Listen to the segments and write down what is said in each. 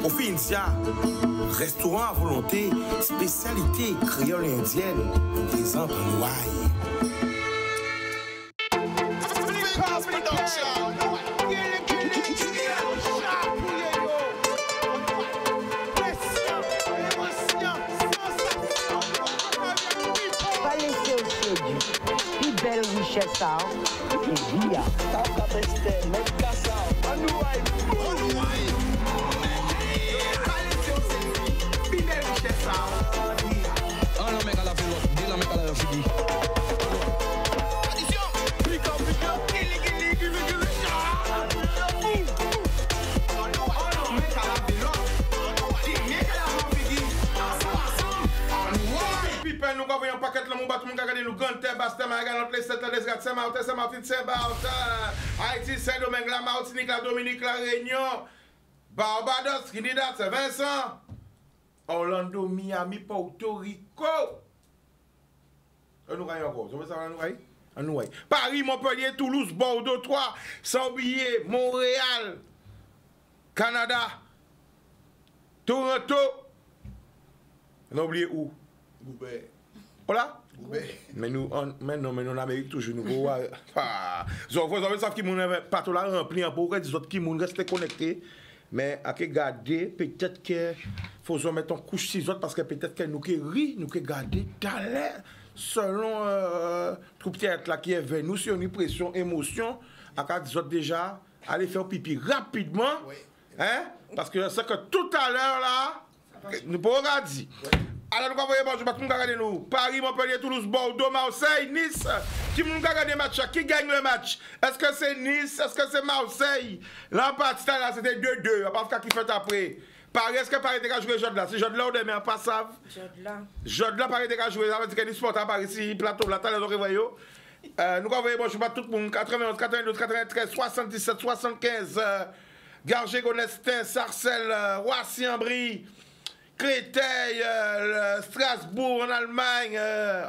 Au Fincia, restaurant à volonté, spécialité créole et indienne, présente en Ouaille. Richessa, et Via. Nous avons un paquet de monde, tout le monde a regardé nous, Ganté, Bastem, Magalant, les 7 les gars, Saint-Martin, Saint-Martin, Saint-Barth, Haïti, Saint-Domingue, la Martinique, la Dominique, la Réunion, Barbados, Trinidad, Saint-Vincent, Orlando, Miami, Porto Rico. Nous avons encore, vous savez ça, nous avons Paris, Montpellier, Toulouse, Bordeaux, Troyes, Saint-Billet, Montréal, Canada, Toronto. On a oublié où? Voilà. Mais nous, en Amérique, toujours, nous, vous savez qui nous pas tout là rempli, pour les autres qui nous restent connectés. Mais à regarder, peut-être qu'il faut se mettre en couche 6 autres parce que peut-être que nous qui rit, nous qui garder talent selon troupe théâtre là qui est venu, nous, si on a une pression, émotion, à cas des autres déjà, aller faire pipi rapidement. Oui. Hein? Parce que c'est que tout à l'heure là, nous pouvons dire. Alors nous voyons bonjour, tout le monde regarde nous. Paris, Montpellier, Toulouse, Bordeaux, Marseille, Nice. Qui nous regarde le match? Qui gagne le match? Est-ce que c'est Nice? Est-ce que c'est Marseille? Là, partie là, c'était 2-2. Pas qui fait après. Paris, est-ce que Paris est joué Jode-là? C'est Jode-là ou demain, pas ça? Jode-là. Jode-là, Paris est joué. Ça veut dire que Nice Sport à Paris, ici, plateau, là, t'as les voyons. Nous voyons bonjour, tout le monde. 91, 92, 93, 77, 75. Gargé, Gonestin, Sarcelles, Roissy-en-Brie. Créteil, Strasbourg en Allemagne,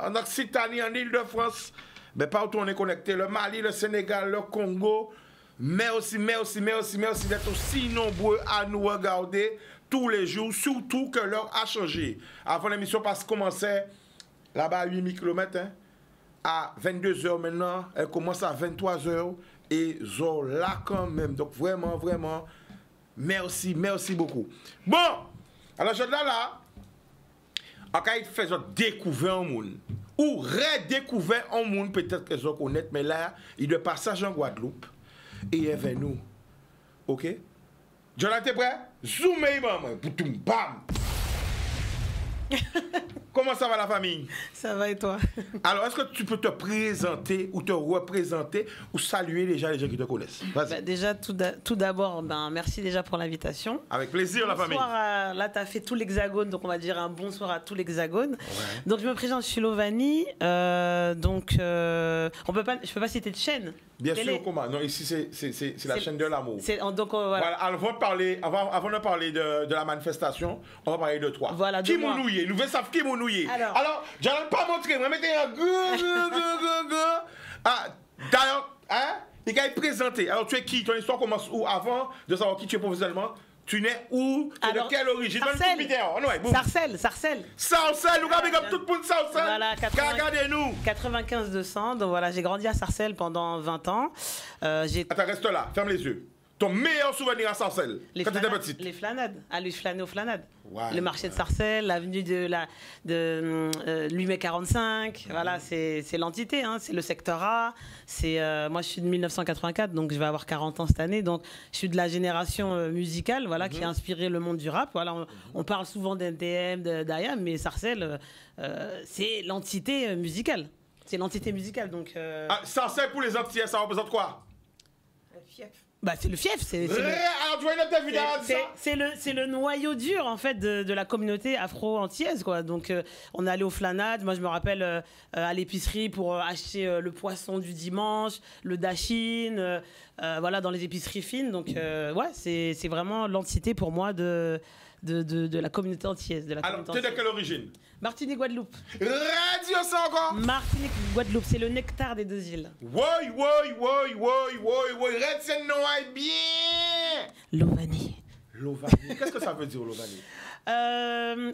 en Occitanie, en Île-de-France. Mais partout on est connecté. Le Mali, le Sénégal, le Congo. Mais aussi d'être aussi nombreux à nous regarder tous les jours, surtout que l'heure a changé. Avant l'émission, parce qu'elle commençait là-bas à 8000 km, hein, à 22h maintenant, elle commence à 23h et là quand même. Donc vraiment, merci beaucoup. Bon! Alors, je là, on a fait découvrir un monde, ou redécouvrir un monde, peut-être que je connais, mais là, il est de passage en Guadeloupe, et il est venu nous. Ok? Jonathan, t'es prêt? Zoomez, maman, bam! Comment ça va la famille? Ça va et toi? Alors, est-ce que tu peux te présenter ou te représenter ou saluer déjà les gens qui te connaissent? Bah, déjà, tout d'abord, merci déjà pour l'invitation. Avec plaisir, la famille. Là, tu as fait tout l'Hexagone, donc on va dire un bonsoir à tout l'Hexagone. Ouais. Donc, je me présente, je suis Lovani. Je peux pas citer de chaîne. Bien sûr, comment? Non, ici, c'est la chaîne de l'amour. Donc, voilà. Avant de parler de la manifestation, on va parler de toi. Voilà, qui m'a nouillé? Nous voulons savoir qui m'a nouillé. Alors, je n'allais pas montrer, mais mettez un d'ailleurs, hein? Il a présenté. Alors, tu es qui? Ton histoire commence où? Avant de savoir qui tu es professionnellement? Tu nais où? Tu es de quelle origine? Sarcelles. Sarcelles, nous regardons comme tout le monde Sarcelles. Voilà, regardez-nous. 95 200. Donc voilà, j'ai grandi à Sarcelles pendant 20 ans. Attends, reste là, ferme les yeux. Ton meilleur souvenir à Sarcelles, quand tu étais petite? Les flânades, aller flâner aux flânades. Wow. Le marché de Sarcelles, l'avenue de 8 mai 45, voilà, c'est l'entité, hein, c'est le secteur A. Moi, je suis de 1984, donc je vais avoir 40 ans cette année. Donc, je suis de la génération musicale, voilà, qui a inspiré le monde du rap. Voilà, on parle souvent d'NTM, d'IAM, mais Sarcelles, c'est l'entité musicale. C'est l'entité musicale, donc... Sarcelles, pour les Antillais, ça représente quoi? Fief. Bah, c'est le fief, c'est le noyau dur en fait de la communauté afro-antillaise, quoi. Donc on est allé aux flânades. Moi je me rappelle à l'épicerie pour acheter le poisson du dimanche, le dachine, voilà, dans les épiceries fines. Donc ouais, c'est vraiment l'entité pour moi de la communauté antillaise. Alors tu es de quelle origine? Martinique, Guadeloupe. Radio ça encore? Martinique, Guadeloupe, c'est le nectar des deux îles. Oui, retiens-nous bien. Lovani. Lovani. Qu'est-ce que ça veut dire, Lovani?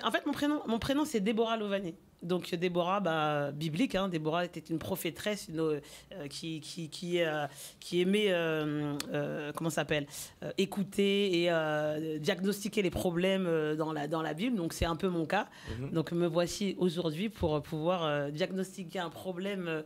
En fait, mon prénom c'est Déborah Lovani. Donc Déborah, biblique, hein, Déborah était une prophétresse qui aimait, comment ça s'appelle, écouter et diagnostiquer les problèmes dans la Bible. Donc c'est un peu mon cas. Donc me voici aujourd'hui pour pouvoir diagnostiquer un problème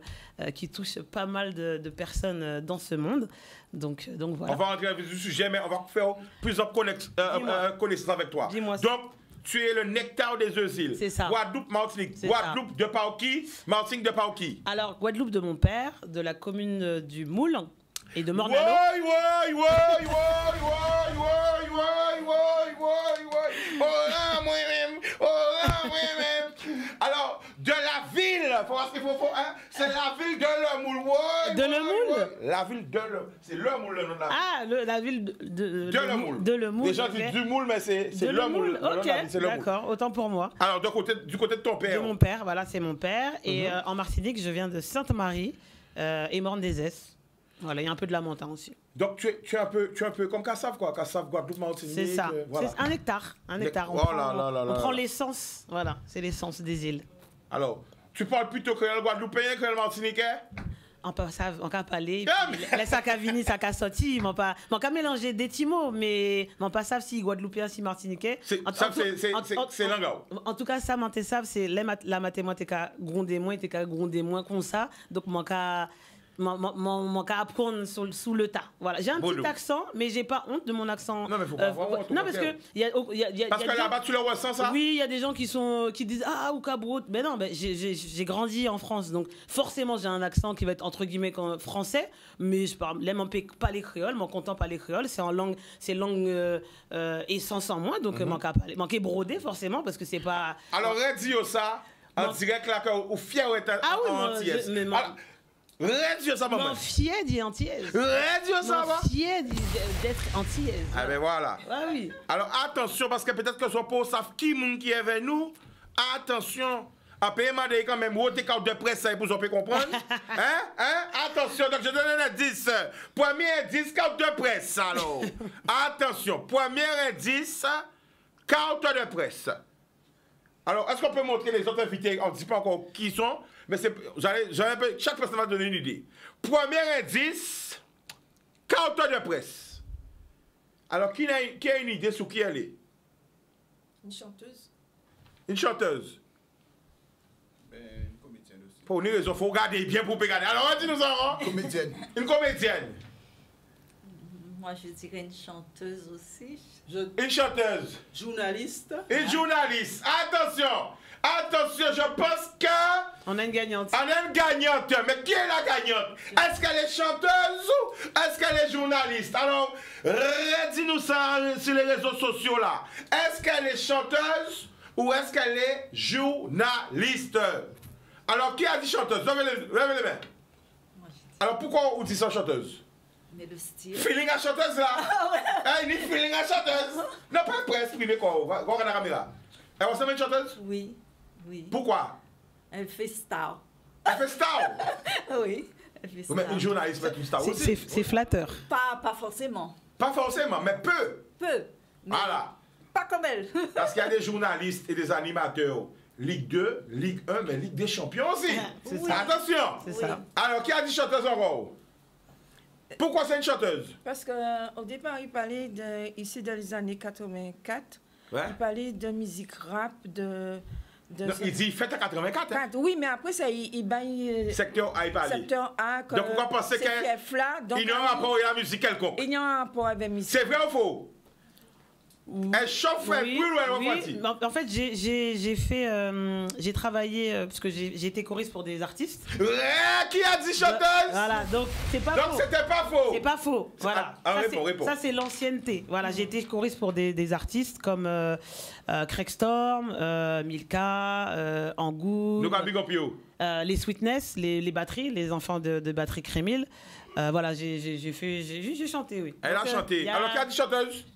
qui touche pas mal de personnes dans ce monde. Donc voilà. On va rentrer dans le sujet, mais on va faire plusieurs connaissances avec toi. Dis-moi. Donc, tu es le nectar des deux îles. C'est ça. Guadeloupe, Martinique. C'est Guadeloupe de par qui? Martinique de par qui? Alors, Guadeloupe de mon père, de la commune du Moule et de Morgalo. Alors, de la ville, faut voir ce qu'il faut, hein? C'est la ville de Le Moule. De Le Moule? La ville de Le... C'est Le Moule, le nom de la ville. Ah, la ville de Le Moule. De Le Moule. Les gens disent du Moule, mais c'est Le Moule. Ok, d'accord, autant pour moi. Alors, du côté de ton père. De mon père, voilà, c'est mon père. Et en Martinique, je viens de Sainte-Marie et Morne-des-Esses. Voilà, il y a un peu de la montagne aussi. Donc, tu es un peu comme Kassav, quoi. Kassav, Guadeloupe, Martinique. C'est ça. Voilà. C'est un hectare. Un hectare. On prend l'essence. Voilà, c'est l'essence des îles. Alors, tu parles plutôt créole guadeloupéen, créole martiniquais? On peut parler. Les sacs à vini, sacs à sorti. On peut mélanger des petits mots, mais on pas savent si guadeloupéen, si martiniquais. C'est langage. En tout cas, ça, m'en savent, c'est la mathématique grondé moins, t'es grondé moins comme ça. Donc, mon cas apprendre sous le tas. Voilà. J'ai un petit accent, mais j'ai pas honte de mon accent. Non, mais faut pas avoir honte. Non, parce que parce que là-bas, tu le ressens, ça? Oui, il y a des gens qui disent ah ou cabroute. Mais non, j'ai grandi en France, donc forcément j'ai un accent qui va être entre guillemets français, mais je parle même pas les créoles, mon content pas les créoles, c'est langue essence en moi, donc manquer brodé forcément parce que c'est pas. Alors radio ça en direct là ou fier être antillaise. Radio ça maman. Mon fier dit antillaise. Radio ça va. Fier d'être antillaise. Ah ben voilà. Ah oui. Alors attention parce que peut-être que son pot savent qui monde qui est avec nous. Attention. Après, demander quand même où tes cartes de presse pour qu'on puisse comprendre. Attention, donc je donne un indice. Premier indice, carte de presse. Alors, attention, premier indice, carte de presse. Alors, est-ce qu'on peut montrer les autres invités? On ne dit pas encore qui ils sont, mais chaque personne va donner une idée. Premier indice, carte de presse. Alors, qui a une idée sur qui elle est? Une chanteuse. Une chanteuse. Une comédienne aussi. Pour une raison, il faut regarder bien pour regarder. Alors, dis-nous ça. Comédienne. Une comédienne. Moi, je dirais une chanteuse aussi. Une chanteuse. Journaliste. Une journaliste. Attention. Attention, je pense que... On a une gagnante. On a une gagnante. Mais qui est la gagnante? Est-ce qu'elle est chanteuse ou est-ce qu'elle est journaliste? Alors, dis-nous ça sur les réseaux sociaux là. Est-ce qu'elle est chanteuse ou est-ce qu'elle est journaliste? Alors, qui a dit chanteuse? Levez les mains. Alors, pourquoi on dit ça chanteuse? Mais le style. Feeling à chanteuse là? Il dit feeling à chanteuse. Non, pas presse privé quoi. On regarde la caméra. Elle ressemble à une chanteuse? Oui, oui. Pourquoi? Elle fait star. Elle fait star? Oui, elle fait star. Mais une journaliste fait une star aussi. C'est flatteur. Pas forcément. Pas forcément, mais peu. Peu. Mais Voilà. pas comme elle. Parce qu'il y a des journalistes et des animateurs. Ligue 2, Ligue 1, mais Ligue des champions aussi. C'est Oui. ça. Attention. C'est ça. Alors, qui a dit chanteuse encore? Pourquoi c'est une chanteuse? Parce qu'au départ, il parlait ici dans les années 84, Ouais. il parlait de musique rap, Non, il dit fête à 84. Hein? Oui, mais après ça, il baille Secteur A, il parlait. secteur A, Donc, pourquoi penser c'est fief-là, donc qu'il y a un rapport avec la musique quelconque? il y a un rapport avec la musique. C'est vrai ou faux? Elle chauffe un Oui, brûle ou elle oui. refroidit? En fait, j'ai travaillé parce que j'ai été choriste pour des artistes. Qui a dit chanteuse? Voilà, donc c'est pas Donc faux. c'était pas faux. C'est pas faux. Voilà. Réponds. Ça c'est l'ancienneté. Voilà, j'ai été choriste pour des artistes comme Craig Storm, Milka, Angou. Nous avons big up you. Les Sweetness, les batteries, les enfants de batterie Crémil. Voilà, j'ai chanté, oui. Elle a Donc, chanté. Alors qui a dit chanteuse?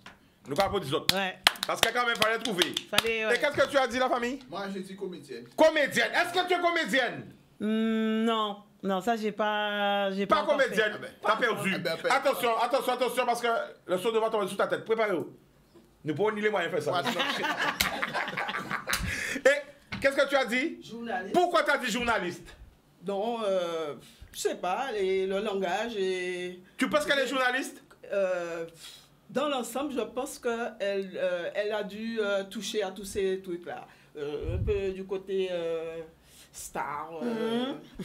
Nous avons pas dit autres. Ouais. Parce qu'il quand même fallait trouver. Fallait, ouais. Et qu'est-ce que tu as dit, la famille? Moi, j'ai dit comédienne. Comédienne. Est-ce que tu es comédienne? Non, ça j'ai pas Pas encore fait. comédienne. T'as perdu. Ah ben, Attention, parce que le son devant tomber sous ta tête. Préparez-vous. Nous pouvons ni les moyens de faire ça. Et qu'est-ce que tu as dit? Journaliste. Pourquoi tu as dit journaliste? Non, je sais pas, le langage et... Tu penses qu'elle est journaliste? Dans l'ensemble, je pense qu'elle elle a dû toucher à tous ces trucs-là. Un peu du côté star,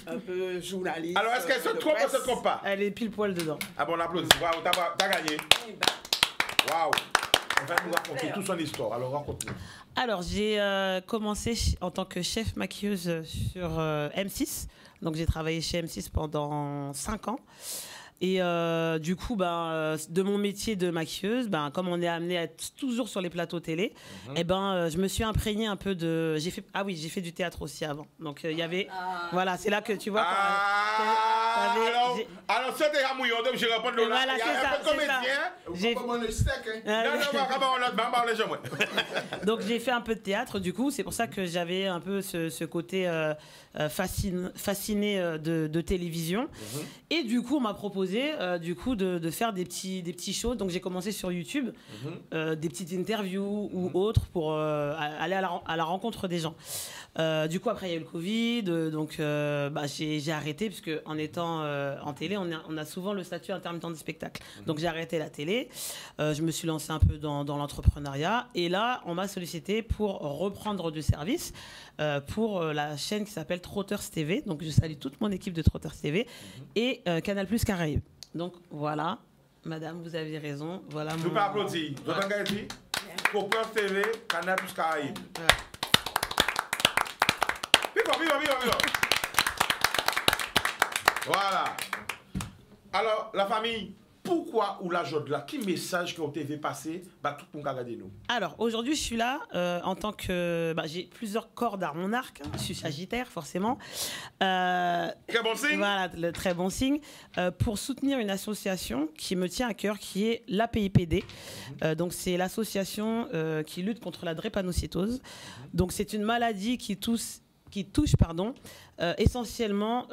un peu journaliste. Alors, est-ce qu'elle se trompe ou elle se trompe pas? Elle est pile poil dedans. Ah bon, on applaudit. Waouh, t'as gagné. Waouh. On va nous raconter toute son histoire. Alors, raconte-nous. Alors, j'ai commencé en tant que chef maquilleuse sur M6. Donc, j'ai travaillé chez M6 pendant 5 ans. Et du coup, de mon métier de maquilleuse, comme on est amené à être toujours sur les plateaux télé, je me suis imprégnée un peu de... j'ai fait du théâtre aussi avant. Donc, il y avait... Voilà, c'est là que tu vois... Alors, c'était à Mouillon, donc je réponds de voilà, il y a un peu de comédien. J'ai- Comment le steak, hein? Donc j'ai fait un peu de théâtre, du coup, c'est pour ça que j'avais un peu ce côté fasciné de télévision. Et du coup, on m'a proposé de faire des petits shows. Donc j'ai commencé sur YouTube, des petites interviews ou autres pour aller à la rencontre des gens. Du coup, après, il y a eu le Covid, donc j'ai arrêté, puisque en étant en télé, on a souvent le statut intermittent du spectacle. Donc j'ai arrêté la télé, je me suis lancée un peu dans l'entrepreneuriat, et là, on m'a sollicité pour reprendre du service pour la chaîne qui s'appelle Trotters TV. Donc je salue toute mon équipe de Trotters TV et Canal+ Caraïbes. Donc voilà, madame, vous avez raison. Voilà. Je peux applaudir. Trotters TV, Canal+ Caraïbes. Viva. Voilà. Alors, la famille, pourquoi ou la joie là? Quel message qu'on t'avait passé? Tout le monde a regardé nous. Alors, aujourd'hui, je suis là en tant que... j'ai plusieurs cordes à mon arc. Je suis sagittaire, forcément. Très bon signe. Voilà, le très bon signe. Pour soutenir une association qui me tient à cœur, qui est l'APIPD. Donc, c'est l'association qui lutte contre la drépanocytose. Donc, c'est une maladie qui touche essentiellement,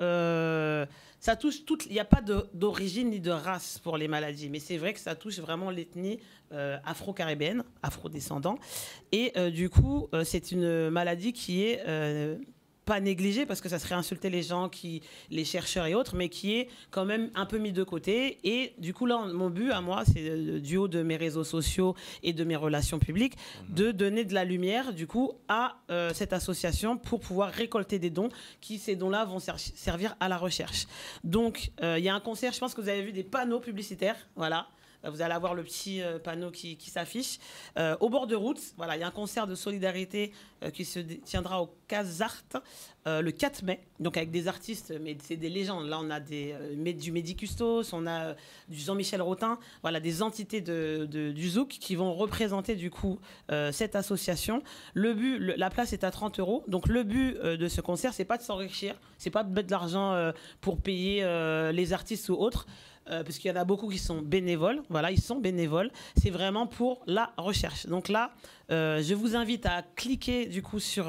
ça touche toutes. Il n'y a pas d'origine ni de race pour les maladies, mais c'est vrai que ça touche vraiment l'ethnie afro-caribéenne, afro-descendant. Et du coup, c'est une maladie qui est pas négligée, parce que ça serait insulter les gens, les chercheurs et autres, mais qui est quand même un peu mis de côté. Et du coup, là, mon but à moi, c'est du haut de mes réseaux sociaux et de mes relations publiques, de donner de la lumière, du coup, à cette association pour pouvoir récolter des dons, ces dons-là vont servir à la recherche. Donc, il y a un concert, je pense que vous avez vu des panneaux publicitaires, voilà. Vous allez avoir le petit panneau qui s'affiche. Au bord de route, voilà, il y a un concert de solidarité qui se tiendra au Casart le 4 mai. Donc avec des artistes, mais c'est des légendes. Là, on a du Mehdi Custos, on a du Jean-Michel Rotin, voilà, des entités du Zouk qui vont représenter du coup cette association. Le but, la place est à 30 €. Donc le but de ce concert, c'est pas de s'enrichir, c'est pas de mettre de l'argent pour payer les artistes ou autres. Parce qu'il y en a beaucoup qui sont bénévoles. Voilà, ils sont bénévoles. C'est vraiment pour la recherche. Donc là, je vous invite à cliquer du coup sur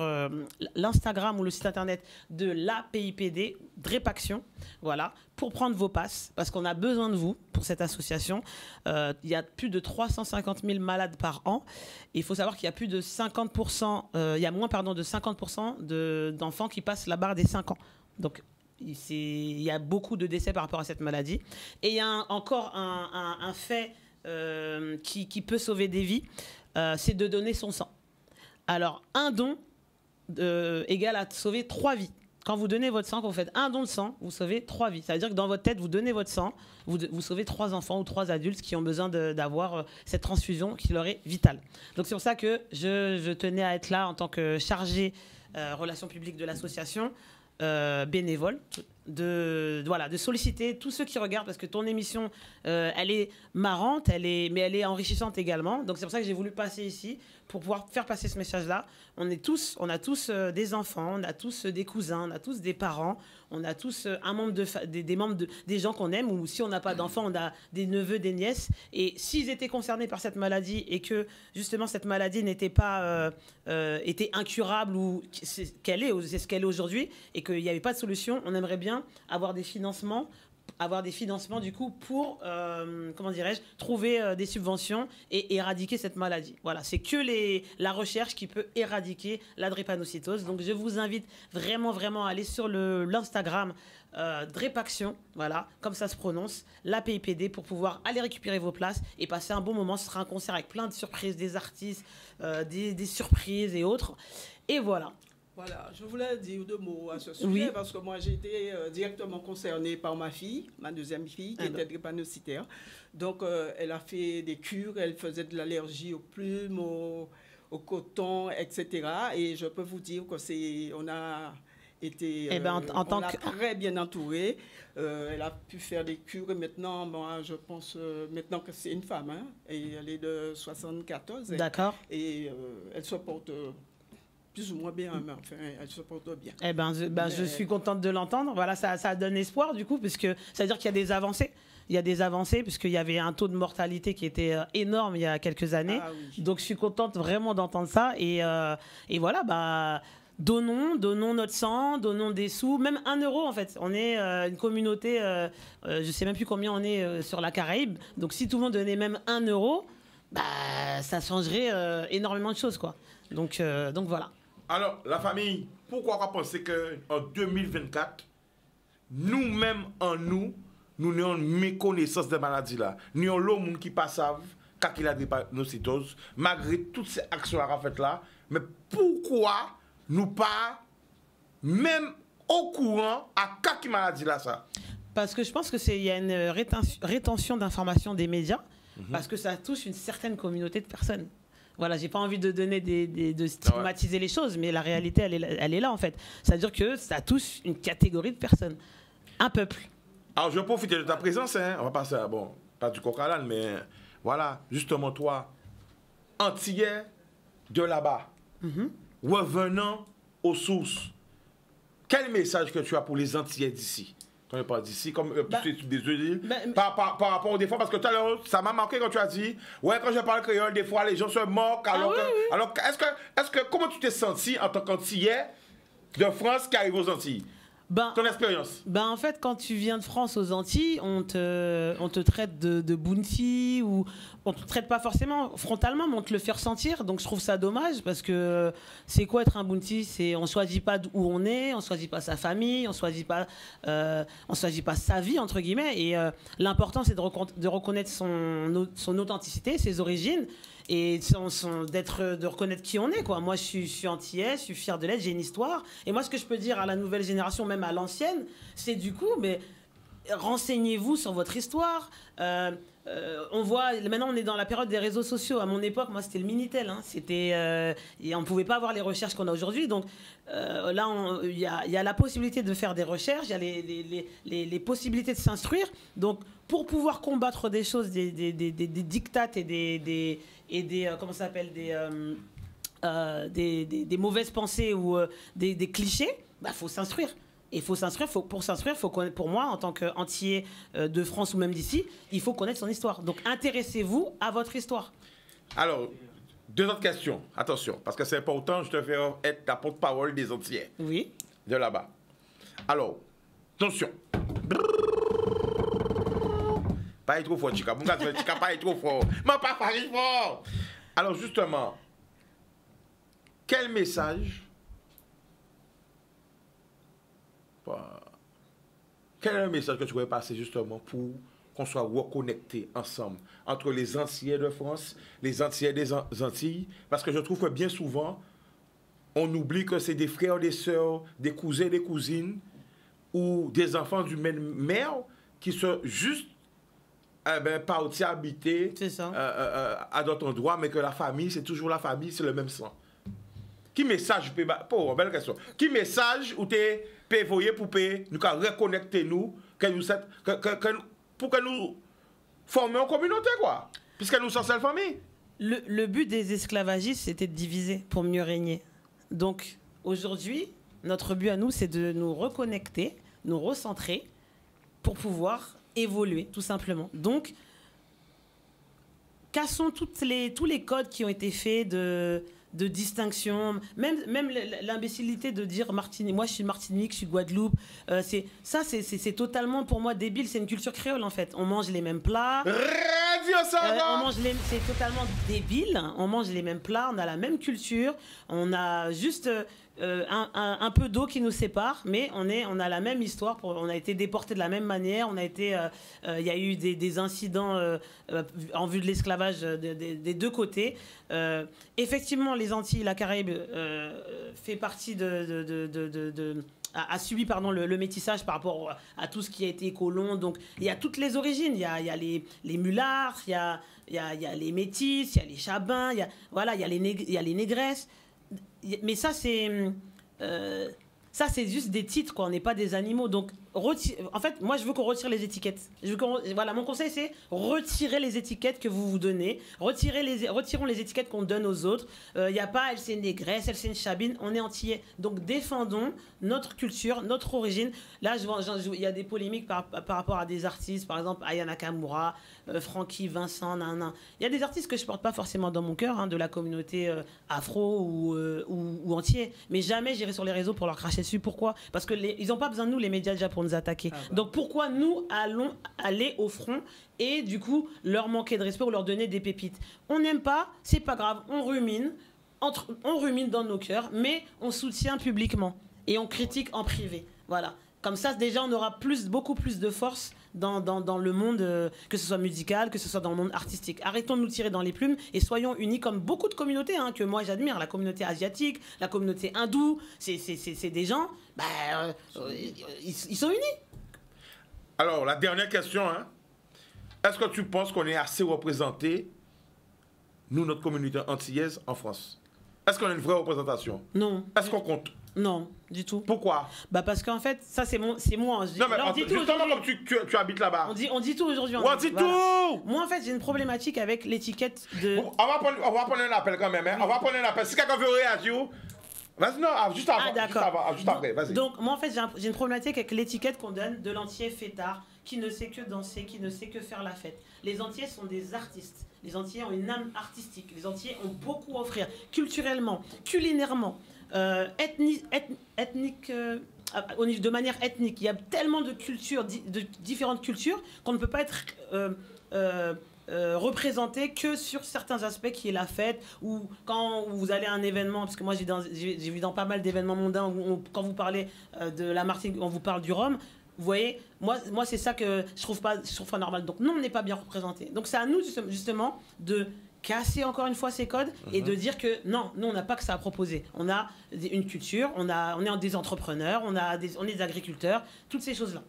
l'Instagram ou le site internet de l'APIPD, Drépaction, voilà, pour prendre vos passes, parce qu'on a besoin de vous pour cette association. Il y a plus de 350 000 malades par an. Et il faut savoir qu'il y a plus de 50%, il y a moins, de 50% d'enfants qui passent la barre des 5 ans. Donc, il y a beaucoup de décès par rapport à cette maladie. Et il y a encore un fait qui peut sauver des vies, c'est de donner son sang. Alors, un don égale à sauver 3 vies. Quand vous donnez votre sang, quand vous faites un don de sang, vous sauvez 3 vies. Ça veut dire que dans votre tête, vous donnez votre sang, vous sauvez 3 enfants ou 3 adultes qui ont besoin d'avoir cette transfusion qui leur est vitale. Donc c'est pour ça que je tenais à être là en tant que chargée relations publiques de l'association, bénévole, de solliciter tous ceux qui regardent, parce que ton émission, elle est marrante, mais elle est enrichissante également. Donc c'est pour ça que j'ai voulu passer ici, pour pouvoir faire passer ce message-là. On a tous des enfants, on a tous des cousins, on a tous des parents, on a tous un membre des membres des gens qu'on aime, ou si on n'a pas d'enfants, on a des neveux, des nièces. Et s'ils étaient concernés par cette maladie et que justement cette maladie n'était pas était incurable, ou c'est ce qu'elle est aujourd'hui, et qu'il n'y avait pas de solution, on aimerait bien avoir des financements avoir des financements du coup pour, comment dirais-je, trouver des subventions et éradiquer cette maladie. Voilà, c'est que la recherche qui peut éradiquer la drépanocytose. Donc je vous invite vraiment, vraiment à aller sur l'Instagram Drépaction, voilà, comme ça se prononce, la PIPD, pour pouvoir aller récupérer vos places et passer un bon moment. Ce sera un concert avec plein de surprises, des artistes, des surprises et autres. Et voilà. Voilà, je voulais dire 2 mots à ce sujet parce que moi j'ai été directement concernée par ma fille, ma deuxième fille, qui était drépanocytaire. Donc elle a fait des cures, elle faisait de l'allergie aux plumes, au coton, etc. Et je peux vous dire que on a été très bien entourée. Elle a pu faire des cures et maintenant, moi, je pense maintenant que c'est une femme, hein, et elle est de 74. D'accord. Et elle se porte plus ou moins bien, mais enfin, elle se porte bien. Je suis contente de l'entendre. Voilà, ça donne espoir du coup, puisque ça veut dire qu'il y a des avancées. Il y a des avancées, puisqu'il y avait un taux de mortalité qui était énorme il y a quelques années. Ah, oui. Donc, je suis contente vraiment d'entendre ça. Et voilà, donnons notre sang, donnons des sous, même 1 euro en fait. On est une communauté, je ne sais même plus combien on est sur la Caraïbe. Donc, si tout le monde donnait même 1 euro, ça changerait énormément de choses, quoi. Donc voilà. Alors, la famille, pourquoi on penser qu'en 2024, nous-mêmes nous n'avons une méconnaissance de maladie là. Nous avons l'homme qui passe à qu'il a des drépanocytose, malgré toutes ces actions à faites là. Mais pourquoi nous pas même au courant à qui maladie là ça? Parce que je pense qu'il y a une rétention d'informations des médias, parce que ça touche une certaine communauté de personnes. Voilà, j'ai pas envie de donner de stigmatiser les choses, mais la réalité, elle est là en fait. C'est-à-dire que ça touche une catégorie de personnes, un peuple. Alors, je vais profiter de ta présence, hein. On va passer à, pas du coq à l'âne, mais voilà, justement, toi, antillais de là-bas, revenant aux sources, quel message que tu as pour les Antillais d'ici? Quand je parle d'ici, comme des îles, par rapport aux défauts, parce que tout à l'heure, ça m'a marqué quand tu as dit, ouais, quand je parle créole, des fois, les gens se moquent. Alors, alors est-ce que, comment tu t'es senti en tant qu'Antillais de France qui arrive aux Antilles? Ton expérience? En fait, quand tu viens de France aux Antilles, on te traite de bounty, ou on te traite pas forcément frontalement, mais on te le fait ressentir. Donc je trouve ça dommage, parce que c'est quoi être un bounty? On choisit pas où on est, on choisit pas sa famille, on choisit pas sa vie entre guillemets. Et l'important, c'est de reconnaître son authenticité, ses origines. Et de reconnaître qui on est, quoi. Moi, je suis antillais, je suis fier de l'être, j'ai une histoire. Et moi, ce que je peux dire à la nouvelle génération, même à l'ancienne, c'est du coup, mais renseignez-vous sur votre histoire. On voit, maintenant, on est dans la période des réseaux sociaux. À mon époque, moi, c'était le Minitel. Hein. Et on ne pouvait pas avoir les recherches qu'on a aujourd'hui. Donc là, il y a la possibilité de faire des recherches, il y a les possibilités de s'instruire. Donc, pour pouvoir combattre des choses, des dictates et des comment ça s'appelle, des mauvaises pensées ou des clichés, faut s'instruire. Et pour s'instruire, faut connaître, pour moi, en tant qu'antillais de France ou même d'ici, il faut connaître son histoire. Donc, intéressez-vous à votre histoire. Alors, 2 autres questions. Attention, parce que c'est important, je te fais être la porte-parole des Antillais. Oui. De là-bas. Alors, attention. Pas trop fort, Chica. Mon gars, Chica, pas trop fort. Mais pas fort. Alors, justement, quel message... Quel est le message que tu voudrais passer justement pour qu'on soit reconnectés ensemble entre les Antillais de France, les Antillais des Antilles? Parce que je trouve que bien souvent, on oublie que c'est des frères, des sœurs, des cousins, des cousines ou des enfants d'une même mère qui sont juste partis habiter à d'autres endroits, mais que la famille, c'est toujours la famille, c'est le même sang. Qui message peut pour belle question. Qui message ou t'es voyer pour nous reconnecter nous pour que nous formions une communauté, quoi, puisque nous sommes seule famille. Le but des esclavagistes, c'était de diviser pour mieux régner. Donc aujourd'hui, notre but à nous, c'est de nous reconnecter, nous recentrer pour pouvoir évoluer, tout simplement. Donc cassons tous les codes qui ont été faits de de distinction, même l'imbécilité de dire Martinique, moi je suis Martinique, je suis Guadeloupe, c'est totalement pour moi débile, c'est une culture créole en fait. On mange les mêmes plats. C'est totalement débile, on mange les mêmes plats, on a la même culture, on a juste un peu d'eau qui nous sépare, mais on a la même histoire, on a été déportés de la même manière, il y a eu des incidents en vue de l'esclavage des deux côtés. Effectivement, les Antilles, la Caraïbe fait partie a subi le métissage par rapport à tout ce qui a été colon. Donc il y a toutes les origines, il y a les mulâtres, il y a les métis, il y a les chabins, il y a les négresses. Mais ça c'est juste des titres, quoi. On n'est pas des animaux. Donc en fait, moi je veux qu'on retire les étiquettes. Mon conseil c'est retirer les étiquettes que vous vous donnez. Retirons les étiquettes qu'on donne aux autres. Il n'y a pas elle c'est une négresse, elle c'est une chabine. On est antillais. Donc défendons notre culture, notre origine. Là il y a des polémiques par rapport à des artistes, par exemple Aya Nakamura, Francky, Vincent, il y a des artistes que je porte pas forcément dans mon cœur, de la communauté afro ou entier. Mais jamais j'irai sur les réseaux pour leur cracher dessus. Pourquoi ? Parce que ils n'ont pas besoin de nous, les médias déjà, pour nous attaquer. Donc pourquoi nous allons aller au front et du coup leur manquer de respect ou leur donner des pépites ? On n'aime pas, c'est pas grave, on rumine dans nos cœurs, mais on soutient publiquement et on critique en privé. Voilà. Comme ça, déjà, on aura beaucoup plus de force dans le monde, que ce soit musical, que ce soit dans le monde artistique. Arrêtons de nous tirer dans les plumes et soyons unis comme beaucoup de communautés que moi j'admire. La communauté asiatique, la communauté hindoue, c'est des gens, ils sont unis. Alors, la dernière question, est-ce que tu penses qu'on est assez représenté, nous, notre communauté antillaise, en France ? Est-ce qu'on a une vraie représentation ? Non. Est-ce qu'on compte ? Non, du tout. Pourquoi ? Parce qu'en fait, ça c'est moi. Non, mais justement, comme tu habites là-bas. On dit tout aujourd'hui. On dit tout. Moi, en fait, j'ai une problématique avec l'étiquette de... Bon, on va prendre un appel quand même. On va prendre un appel. Si quelqu'un veut réagir... Vas-y, non, juste avant. Juste après, vas-y. Donc, moi, en fait, j'ai une problématique avec l'étiquette qu'on donne de l'antillais fêtard, qui ne sait que danser, qui ne sait que faire la fête. Les Antillais sont des artistes. Les Antillais ont une âme artistique. Les Antillais ont beaucoup à offrir, culturellement, culinairement, de manière ethnique. Il y a tellement de cultures, de différentes cultures, qu'on ne peut pas être représenté que sur certains aspects qui est la fête, ou quand vous allez à un événement, parce que moi j'ai vu dans pas mal d'événements mondains où quand vous parlez de la Martinique, on vous parle du rhum. Vous voyez, moi c'est ça que je trouve pas normal. Donc non, on n'est pas bien représenté. Donc c'est à nous justement de casser encore une fois ces codes et de dire que non, nous on n'a pas que ça à proposer. On a une culture, on est des entrepreneurs, on est des agriculteurs, toutes ces choses-là.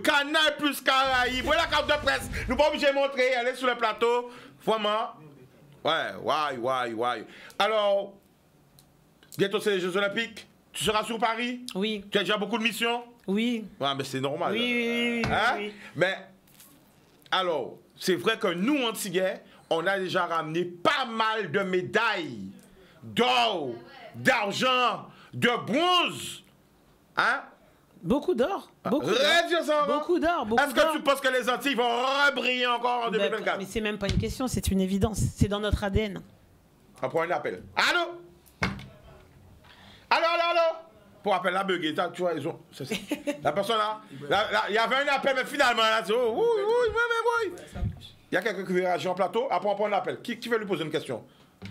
Canal plus Caraïbes. Voilà la carte de presse. Nous pas obligés de montrer, elle est sur le plateau. Vraiment. Ouais. Alors, bientôt c'est les Jeux Olympiques. Tu seras sur Paris? Oui. Tu as déjà beaucoup de missions? Oui. Ouais, mais c'est normal. Oui. Mais, alors, c'est vrai que nous, Antillais, on a déjà ramené pas mal de médailles d'or, d'argent, de bronze. Beaucoup d'or. Beaucoup d'or. Est-ce que tu penses que les Antilles vont rebriller encore en 2024? Mais c'est même pas une question, c'est une évidence. C'est dans notre ADN. On prend un appel. Allô? Pour appeler la buguée, tu vois, la personne là, il y avait un appel, mais finalement, là, oui. Il y a quelqu'un qui veut réagir en plateau, après on prend un appel. Qui veut lui poser une question?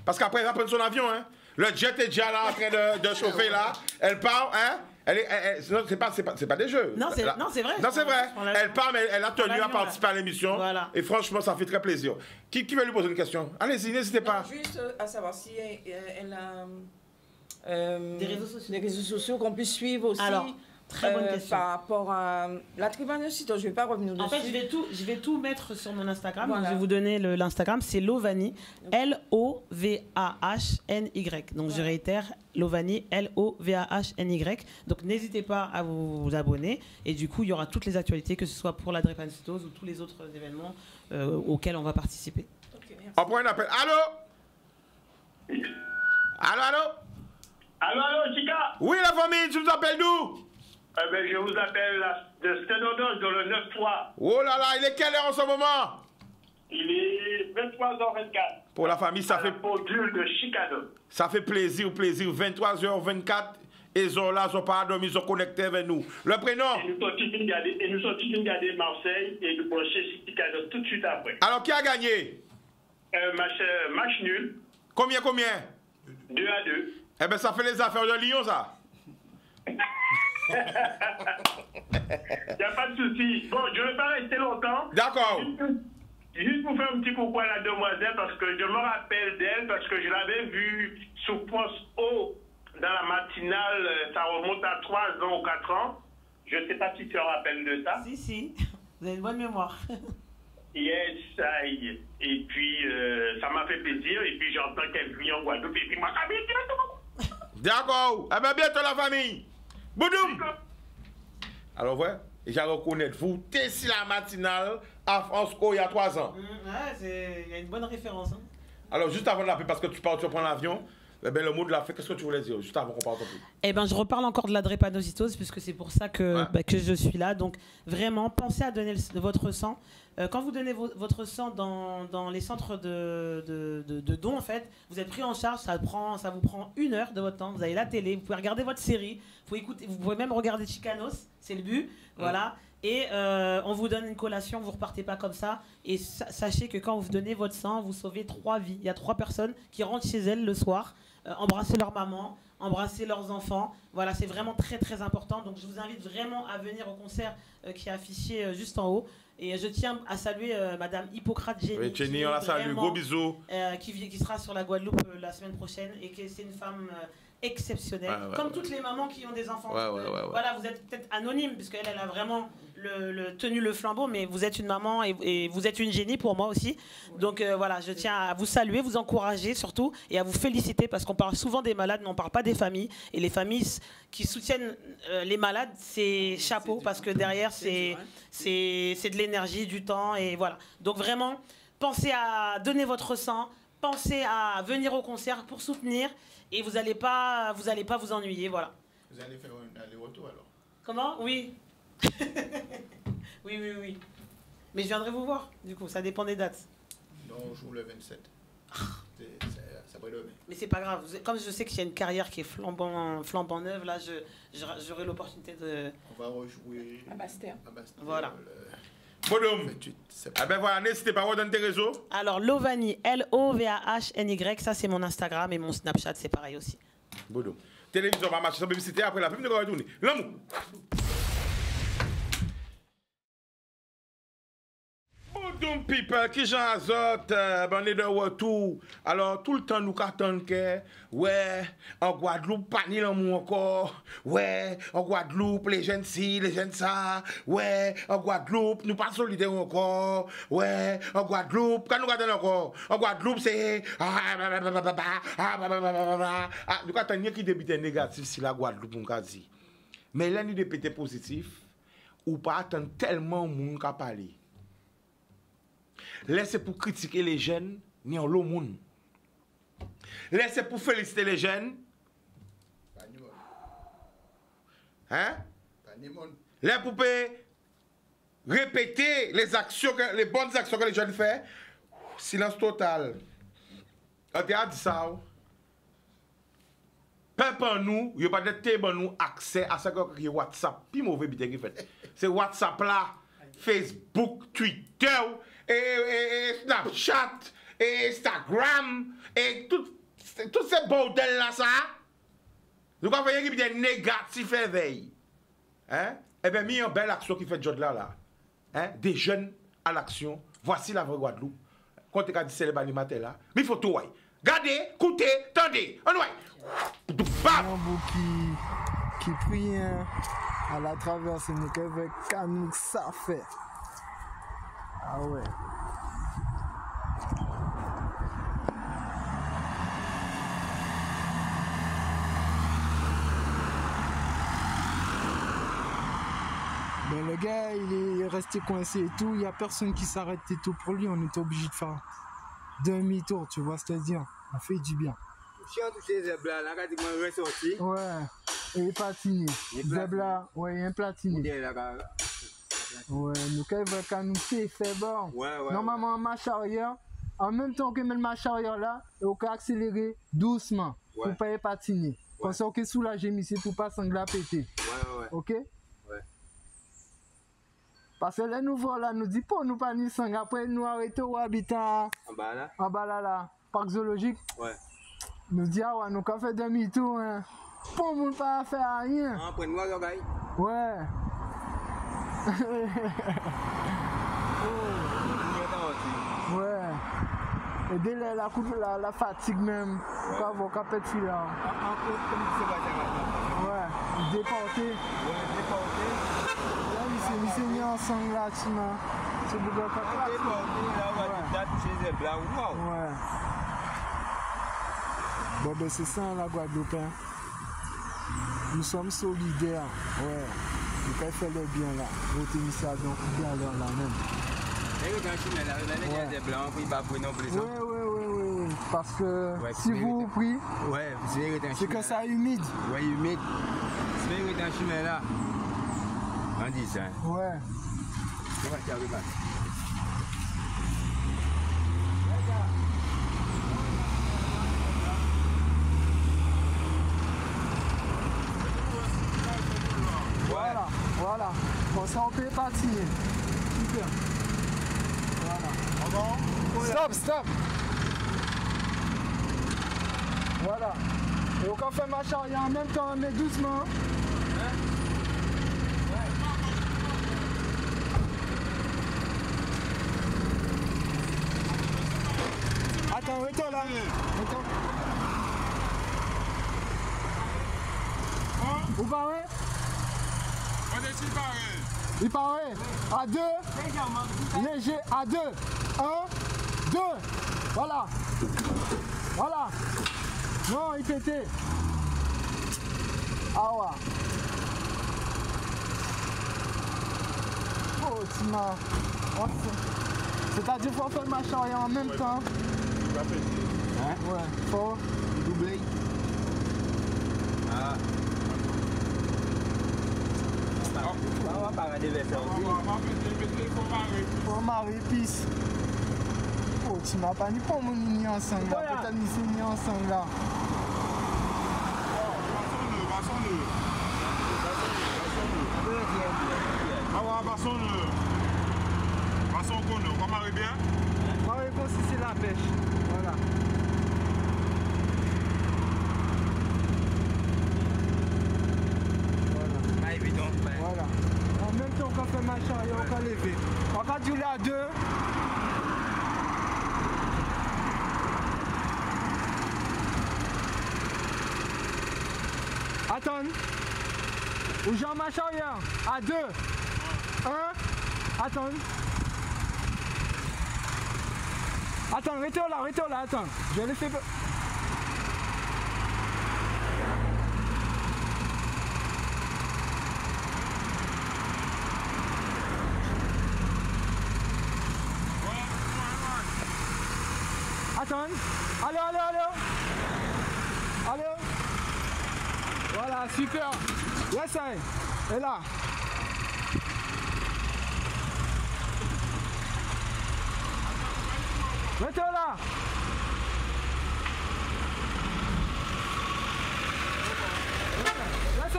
Parce qu'après, elle va prendre son avion, Le jet est déjà là, en train de chauffer, là. Elle part, c'est pas des jeux. Non, c'est vrai. Non, c'est vrai. Elle part, mais elle a tenu à participer à l'émission. Voilà. Et franchement, ça fait très plaisir. Qui veut lui poser une question? Allez-y, n'hésitez pas. Juste à savoir si elle a... des réseaux sociaux qu'on puisse suivre aussi. Alors, très bonne question. Par rapport à la tribunaucite, je ne vais pas revenir dessus. En fait, je vais tout mettre sur mon Instagram. Voilà. Donc, je vais vous donner l'Instagram. C'est Lovany, L-O-V-A-H-N-Y. Donc, je réitère, Lovany, L-O-V-A-H-N-Y. Donc, n'hésitez pas à vous abonner. Et du coup, il y aura toutes les actualités, que ce soit pour la drépanocytose ou tous les autres événements auxquels on va participer. Okay, on prend un appel. Allô, Chica? Oui, la famille, tu nous appelles d'où? Je vous appelle de Saint-Donos, dans le 9-3. Oh là là, il est quelle heure en ce moment? Il est 23h24. Pour la famille, ça à la fait, pendule de Chicago. ça fait plaisir. 23h24. Et Zola, ils sont pas dormi, ils sont connectés avec nous. Le prénom? Et nous sommes regarder Marseille et nous brancher sur Chicago tout de suite après. Alors, qui a gagné? Match nul. Combien? 2-2. Eh bien, ça fait les affaires de Lyon, ça. Il n'y a pas de souci. Bon, je ne vais pas rester longtemps. D'accord. Juste pour faire un petit coucou à la demoiselle, parce que je me rappelle d'elle, parce que je l'avais vue sur Poste O dans la matinale, ça remonte à 3 ans ou 4 ans. Je ne sais pas si tu te rappelles de ça. Si, vous avez une bonne mémoire. Yes, ça y est. Et puis, ça m'a fait plaisir, et puis j'entends qu'elle vit en Guadeloupe, et puis moi, ça vient. D'accord. Eh bien, bientôt la famille. Boudoum. Alors, ouais, j'ai reconnaître vous, t'es si la matinale à France il y a 3 ans. Ouais, il y a une bonne référence. Hein. Alors, juste avant de la paix, parce que tu prends l'avion, eh ben, le mot de la fête, qu'est-ce que tu voulais dire, juste avant qu'on parte un peu? Eh ben, je reparle encore de la drépanocytose, puisque c'est pour ça que, que je suis là. Donc, vraiment, pensez à donner votre sang. Quand vous donnez votre sang dans les centres de dons, en fait, vous êtes pris en charge, ça vous prend 1 heure de votre temps. Vous avez la télé, vous pouvez regarder votre série, vous pouvez même regarder Chicanos, c'est le but, voilà. Et on vous donne une collation, vous repartez pas comme ça. Et sachez que quand vous donnez votre sang, vous sauvez 3 vies. Il y a 3 personnes qui rentrent chez elles le soir, embrasser leur maman, embrasser leurs enfants. Voilà, c'est vraiment très très important. Donc je vous invite vraiment à venir au concert qui est affiché juste en haut. Et je tiens à saluer Madame Hippocrate Jenny. Oui, Jenny, on la salue. Gros bisous. Qui sera sur la Guadeloupe la semaine prochaine. Et que c'est une femme exceptionnelle. Comme toutes les mamans qui ont des enfants. Voilà, vous êtes peut-être anonyme, puisqu'elle a vraiment tenu le flambeau, mais vous êtes une maman et vous êtes une génie pour moi aussi. Donc voilà, je tiens à vous saluer, vous encourager surtout et à vous féliciter, parce qu'on parle souvent des malades, mais on ne parle pas des familles. Et les familles qui soutiennent les malades, c'est chapeau, parce que derrière, c'est de l'énergie, du temps, et voilà. Donc vraiment, pensez à donner votre sang, pensez à venir au concert pour soutenir, et vous allez pas vous ennuyer, voilà. Vous allez faire un aller-retour alors? Comment? Oui. oui. Mais je viendrai vous voir, du coup, ça dépend des dates. Non, on joue le 27. Ça va demain. Mais c'est pas grave, comme je sais qu'il y a une carrière qui est flambant neuve, là, j'aurai l'opportunité de... On va rejouer à Bastère. Voilà. Bonhomme. Ah ben voilà, n'hésitez pas à donner tes réseaux. Alors, Lovany, Lovahny, ça c'est mon Instagram, et mon Snapchat, c'est pareil aussi. Bonhomme. Télévision va marcher sans publicité, après la pub, nous allons retourner. L'amour. Bonjour people, qui j'en azote, on est de retour. Alors tout le temps nous cartons que, ouais, en Guadeloupe, pas ni l'amour encore. Ouais, en Guadeloupe, les jeunes ci, les jeunes ça. Ouais, en Guadeloupe, nous pas solidaires encore. Ouais, en Guadeloupe, quand nous regardons encore, en Guadeloupe c'est... Nous cartons qui débute négatif si la Guadeloupe, on a dit. Mais là, nous débutons positif, ou pas attendre tellement de monde qui a parlé. Laissez pour critiquer les jeunes, ni en l'eau monde. Laissez pour féliciter les jeunes. Hein? Laissez pour répéter les actions, les bonnes actions que les jeunes font. Silence total. On a dit ça. Peuple nous, il n'y a pas de nous accès à ce que WhatsApp. Puis mauvais bité qui fait. C'est WhatsApp là, Facebook, Twitter. Et Snapchat, et Instagram, et tout ces bordels là, ça. Nous avons fait des négatifs éveil. Hein? Eh bien, mis en belle action qui fait Jod là. Hein? Des jeunes à l'action. Voici la vraie Guadeloupe. Quand tu as dit c'est les animateurs là. Mais il faut tout, ouais. Gardez, écoutez, tendez. On ouais. Qui prie à la traversée, nous avec Camille, ça fait. Ah ouais. Ben le gars, il est resté coincé et tout, il n'y a personne qui s'arrête et tout pour lui, on est obligé de faire demi-tour, tu vois, c'est-à-dire, on fait du bien. Ouais, et il est platiné. Zebla, ouais, il est platiné. Ouais, nous quand nous fait bon. Ouais. Normalement, en marche arrière, en même temps que le marche arrière là, on peut accélérer doucement pour pas patiner. Comme ça, on peut soulager ici pour pas s'engler péter. Ouais. Ok? Ouais. Parce que les nouveaux là nous dit pour nous pas ni sang. Après, nous arrêtons au habitat. En bas là, parc zoologique. Ouais. Nous dit, ah ouais, nous avons fait demi-tour. Hein. Pour nous pas faire rien. Après, nous avons gagné. Ouais. Ouais. Et dès la fatigue même, quoi, avoir qu'à petit là. Ouais, déporté. Là, il s'est mis ensemble là, tu vois. C'est beaucoup de ouais. Bon, ben c'est ça la Guadeloupe. Hein. Nous sommes solidaires. Ouais. Nous pouvons faire le bien là. Voter ça donc bien là même. Et quand tu mets là, il y a des blancs, puis il va prendre non plus. Oui. Parce que si vous prenez, c'est que ça humide. Ouais, humide. C'est quand tu mets là. On dit ça. Ouais. Voilà. Bon, ça on peut patiner. Super. Voilà. Stop. Voilà. Et on peut faire marche arrière en même temps, mais doucement. Attends, retourne là. Vous parlez? Il paraît à 2, léger à 2, 1, 2, voilà, non il pétait, ah ouais, oh tu m'as, c'est-à-dire qu'il faut faire ma charrière en même temps, ouais, faut doubler, on va pas regarder vers ça aussi. Faut marrer, pisse. Oh, tu m'as pas ni pour mon ni ensemble là. Peut-être ni c'est ni ensemble là. On va marrer bien. Marrer comme si c'est la pêche. Voilà. Voilà. En même temps qu'on fait machin, on va lever. On va durer à 2. Attends. Ou j'ai un machin à 2. 1. Attends. Attends, retourne là, attends. Je vais le faire. Attends. Allô. Voilà, super. Yes, I. Et là. Retourne là. Yes, I.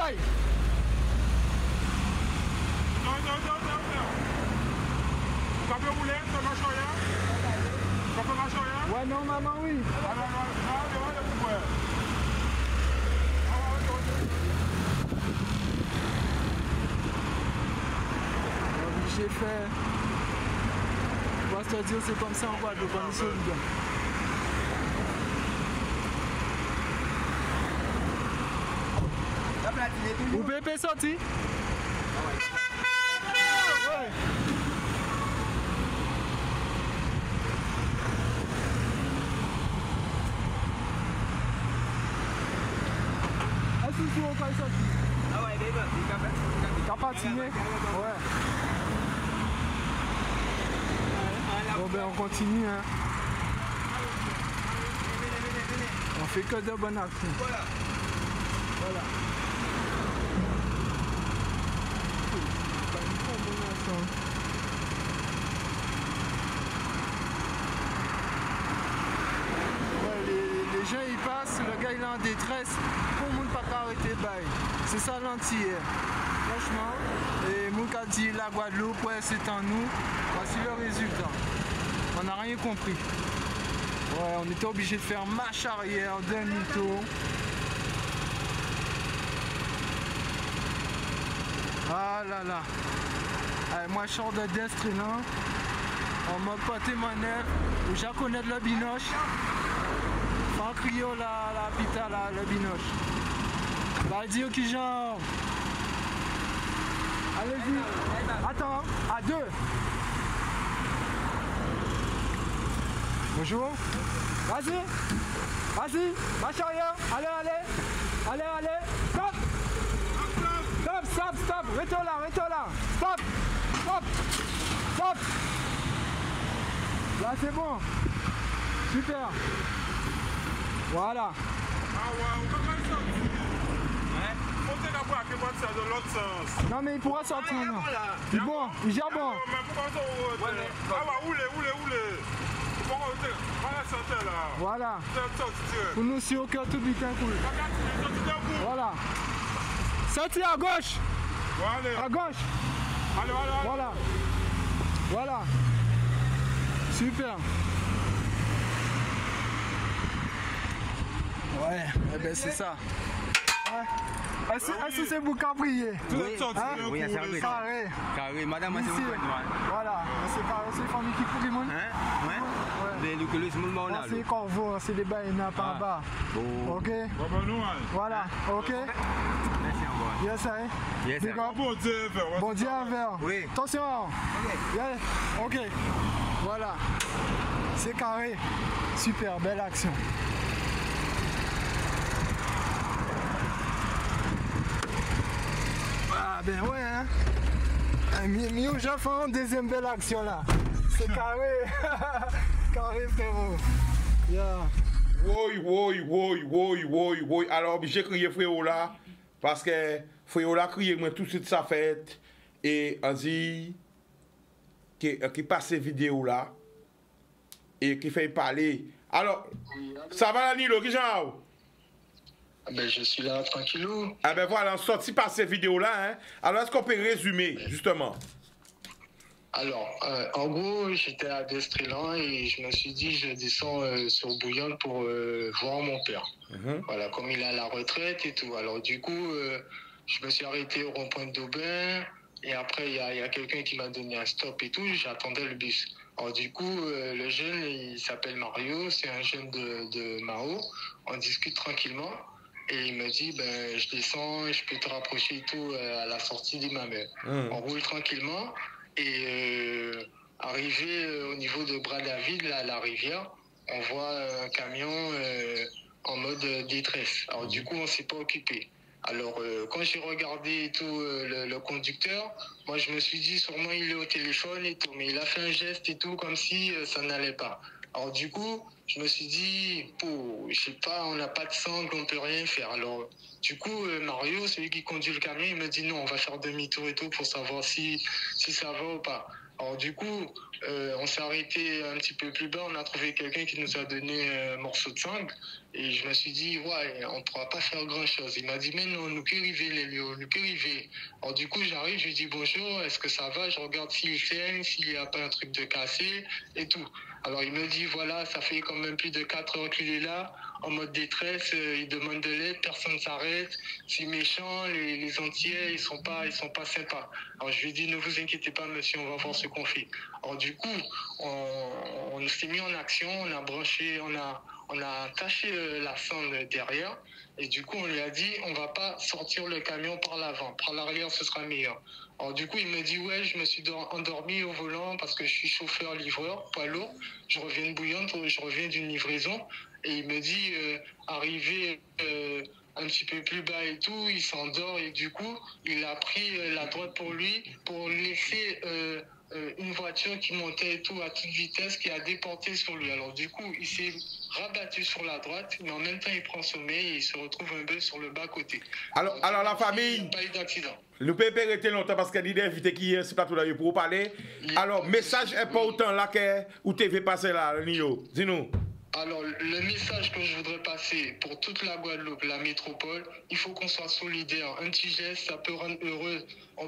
Non. Ça peut rouler, ça marche rien. Ça peut marcher rien? Ouais, non, maman, oui. J'ai fait. On va se dire, c'est comme ça en Guadeloupe, on est solidaire. Vous pouvez sortir? Ouais. Est-ce que vous pouvez sortir? Ah ouais, il a patiné? Ouais. Bon ben on continue hein. On fait que de bonnes actions. Voilà. l'action. Ouais, les gens ils passent, le gars il est en détresse, pour le monde pas arrêter bail. C'est ça l'entier. Franchement, et mon a dit la Guadeloupe, ouais c'est en nous. Voici le résultat. On n'a rien compris. Ouais, on était obligé de faire marche arrière, demi-tour. Ah là là. Allez, moi je sors de Destrelan. On m'a poté manœuvre. Où j'ai connais le binoche. Faut crier la pita là, le binoche. Va dire qui genre. Allez-y. Attends, à deux. Bonjour. Vas-y. Vas-y. Marche arrière. Allez, allez. Allez, allez. Stop. Stop, stop, stop. Retourne là, retourne là. Stop. Stop. Stop. Là, c'est bon. Super. Voilà. Ah ouais, on peut pas sortir. Faut d'abord que moi ça de l'autre sens. Non mais il pourra sortir. Non. Il est bon, il gère bon. Mais pourquoi ça ah bah oulé. Voilà. Pour nous si au cœur tout bien cool. Voilà. Sorti à gauche. À gauche. Allez. Voilà. Voilà. Super. Ouais, eh ben c'est ça. Ouais. Est-ce que c'est vous qui priez? Oui, c'est carré. Carré, madame, c'est vous. Voilà, c'est les familles qui font du monde. C'est les corbeaux, c'est des bains par bas. Ok. Voilà, ok. Merci encore. Yes, sir. Yes, sir. Bon Dieu envers. Oui. Attention. Ok. Voilà. C'est carré. Super, belle action. Ah ben ouais hein. Mieux j'ai fait une deuxième belle action là. C'est carré. Carré frérot. Yeah. Oui. Alors j'ai crié frérot là. Parce que frérot là crié moi tout de suite ça fait. Et on dit qui passe cette vidéo là. Et qui fait parler. Alors, ça va Danilo, qui genre? Ben, je suis là, tranquillou. Ah ben voilà, sorti par ces vidéos-là, hein. Alors, est-ce qu'on peut résumer, justement? Alors, en gros, j'étais à Destrelan et je me suis dit, je descends sur Bouillon pour voir mon père. Voilà, comme il est à la retraite et tout. Alors, du coup, je me suis arrêté au rond-point d'Aubin et après, il y a quelqu'un qui m'a donné un stop et tout. J'attendais le bus. Alors, du coup, le jeune, il s'appelle Mario, c'est un jeune de Mao. On discute tranquillement. Et il me dit, ben, je descends, je peux te rapprocher et tout à la sortie d'Immamel. On roule tranquillement. Et arrivé au niveau de Bras-David, là, à la rivière, on voit un camion en mode détresse. Alors du coup, on ne s'est pas occupé. Alors quand j'ai regardé et tout le conducteur, moi je me suis dit sûrement il est au téléphone et tout. Mais il a fait un geste et tout comme si ça n'allait pas. Alors du coup, je me suis dit, je sais pas, on n'a pas de sangle, on peut rien faire. Alors du coup, Mario, celui qui conduit le camion, il me dit non, on va faire demi-tour et tout pour savoir si ça va ou pas. Alors du coup, on s'est arrêté un petit peu plus bas, on a trouvé quelqu'un qui nous a donné un morceau de sangle. Et je me suis dit, ouais, on ne pourra pas faire grand-chose. Il m'a dit, mais non, nous pouvons arriver, les lieux, nous pouvons arriver. Alors du coup, j'arrive, je lui dis bonjour, est-ce que ça va? Je regarde s'il saigne, s'il n'y a pas un truc de cassé et tout. Alors il me dit, voilà, ça fait quand même plus de 4 heures qu'il est là, en mode détresse, il demande de l'aide, personne ne s'arrête, c'est méchant, les entiers, ils sont pas sympas. Alors je lui dis, ne vous inquiétez pas monsieur, on va voir ce qu'on fait. Alors du coup, on s'est mis en action, on a branché, on a attaché la sonde derrière, et du coup on lui a dit, on va pas sortir le camion par l'avant, par l'arrière ce sera meilleur. Alors du coup il me dit, ouais, je me suis endormi au volant parce que je suis chauffeur-livreur, poids lourd, je reviens de Bouillante, je reviens d'une livraison, et il me dit, arrivé un petit peu plus bas et tout, il s'endort, et du coup il a pris la droite pour lui, pour laisser une voiture qui montait et tout à toute vitesse qui a déporté sur lui. Alors du coup, il s'est rabattu sur la droite, mais en même temps, il prend sommeil et il se retrouve un peu sur le bas-côté. Alors la famille, il n'y a pas eu d'accident. nous pouvons rester longtemps parce qu'il y a des invités qui sont pas tout là pour parler. Alors, message important là que où tu veux passer là, Nio. Dis-nous. Alors, le message que je voudrais passer pour toute la Guadeloupe, la métropole, il faut qu'on soit solidaire. Un petit geste, ça peut rendre heureux.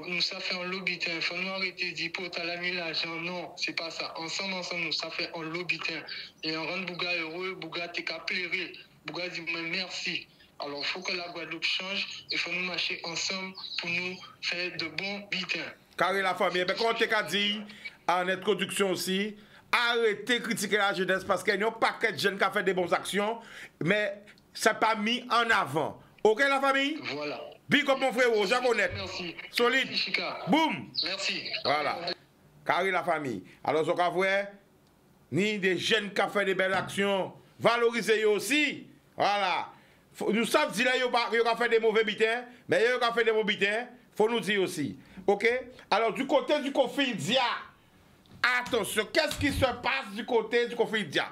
Nous, ça fait un lobitin. Il faut nous arrêter de dire, t'as la mis l'argent. Non, c'est pas ça. Ensemble, nous, ça fait un lobitin. Et on rend Bouga heureux, Bouga t'es qu'à pleurer. Bouga dit, merci. Alors, il faut que la Guadeloupe change. Il faut nous marcher ensemble pour nous faire de bons bitins. Car la famille, ben, quand tu as dit en introduction aussi, arrêtez de critiquer la jeunesse parce qu'il y a un paquet de jeunes qui ont fait des bonnes actions, mais ça n'est pas mis en avant. Ok, la famille? Voilà. Big up, mon frère, Jaconnette. Merci. Solide. Boum. Merci. Voilà. Car la famille. Alors, ce qu'on voit, ni des jeunes qui ont fait des belles actions, valorisez aussi. Voilà. Nous savons dire qu'ils ont fait des mauvais bitins, mais ils ont fait des mauvais bitins, il faut nous dire aussi. Ok? Alors, du côté du Kofi-Dia, attention, qu'est-ce qui se passe du côté du Kofi-Dia?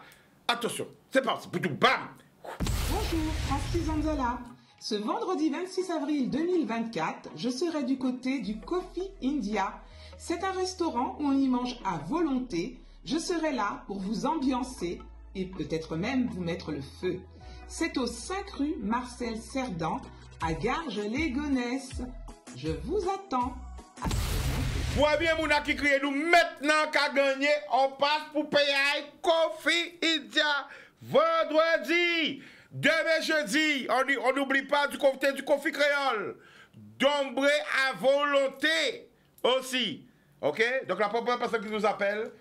Attention, c'est parti, boutou, bam! Bonjour, Francis Anzola. Ce vendredi 26 avril 2024, je serai du côté du Coffee India. C'est un restaurant où on y mange à volonté. Je serai là pour vous ambiancer et peut-être même vous mettre le feu. C'est au 5 rue Marcel Cerdan, à Garges-les-Gonesse. Je vous attends. Moi bien, Mouna qui crie, nous maintenant qu'à gagner, on passe pour payer Kofi India vendredi. Demain jeudi, on n'oublie pas du côté du Kofi Créole. Dombré à volonté aussi. Ok? Donc la première personne qui nous appelle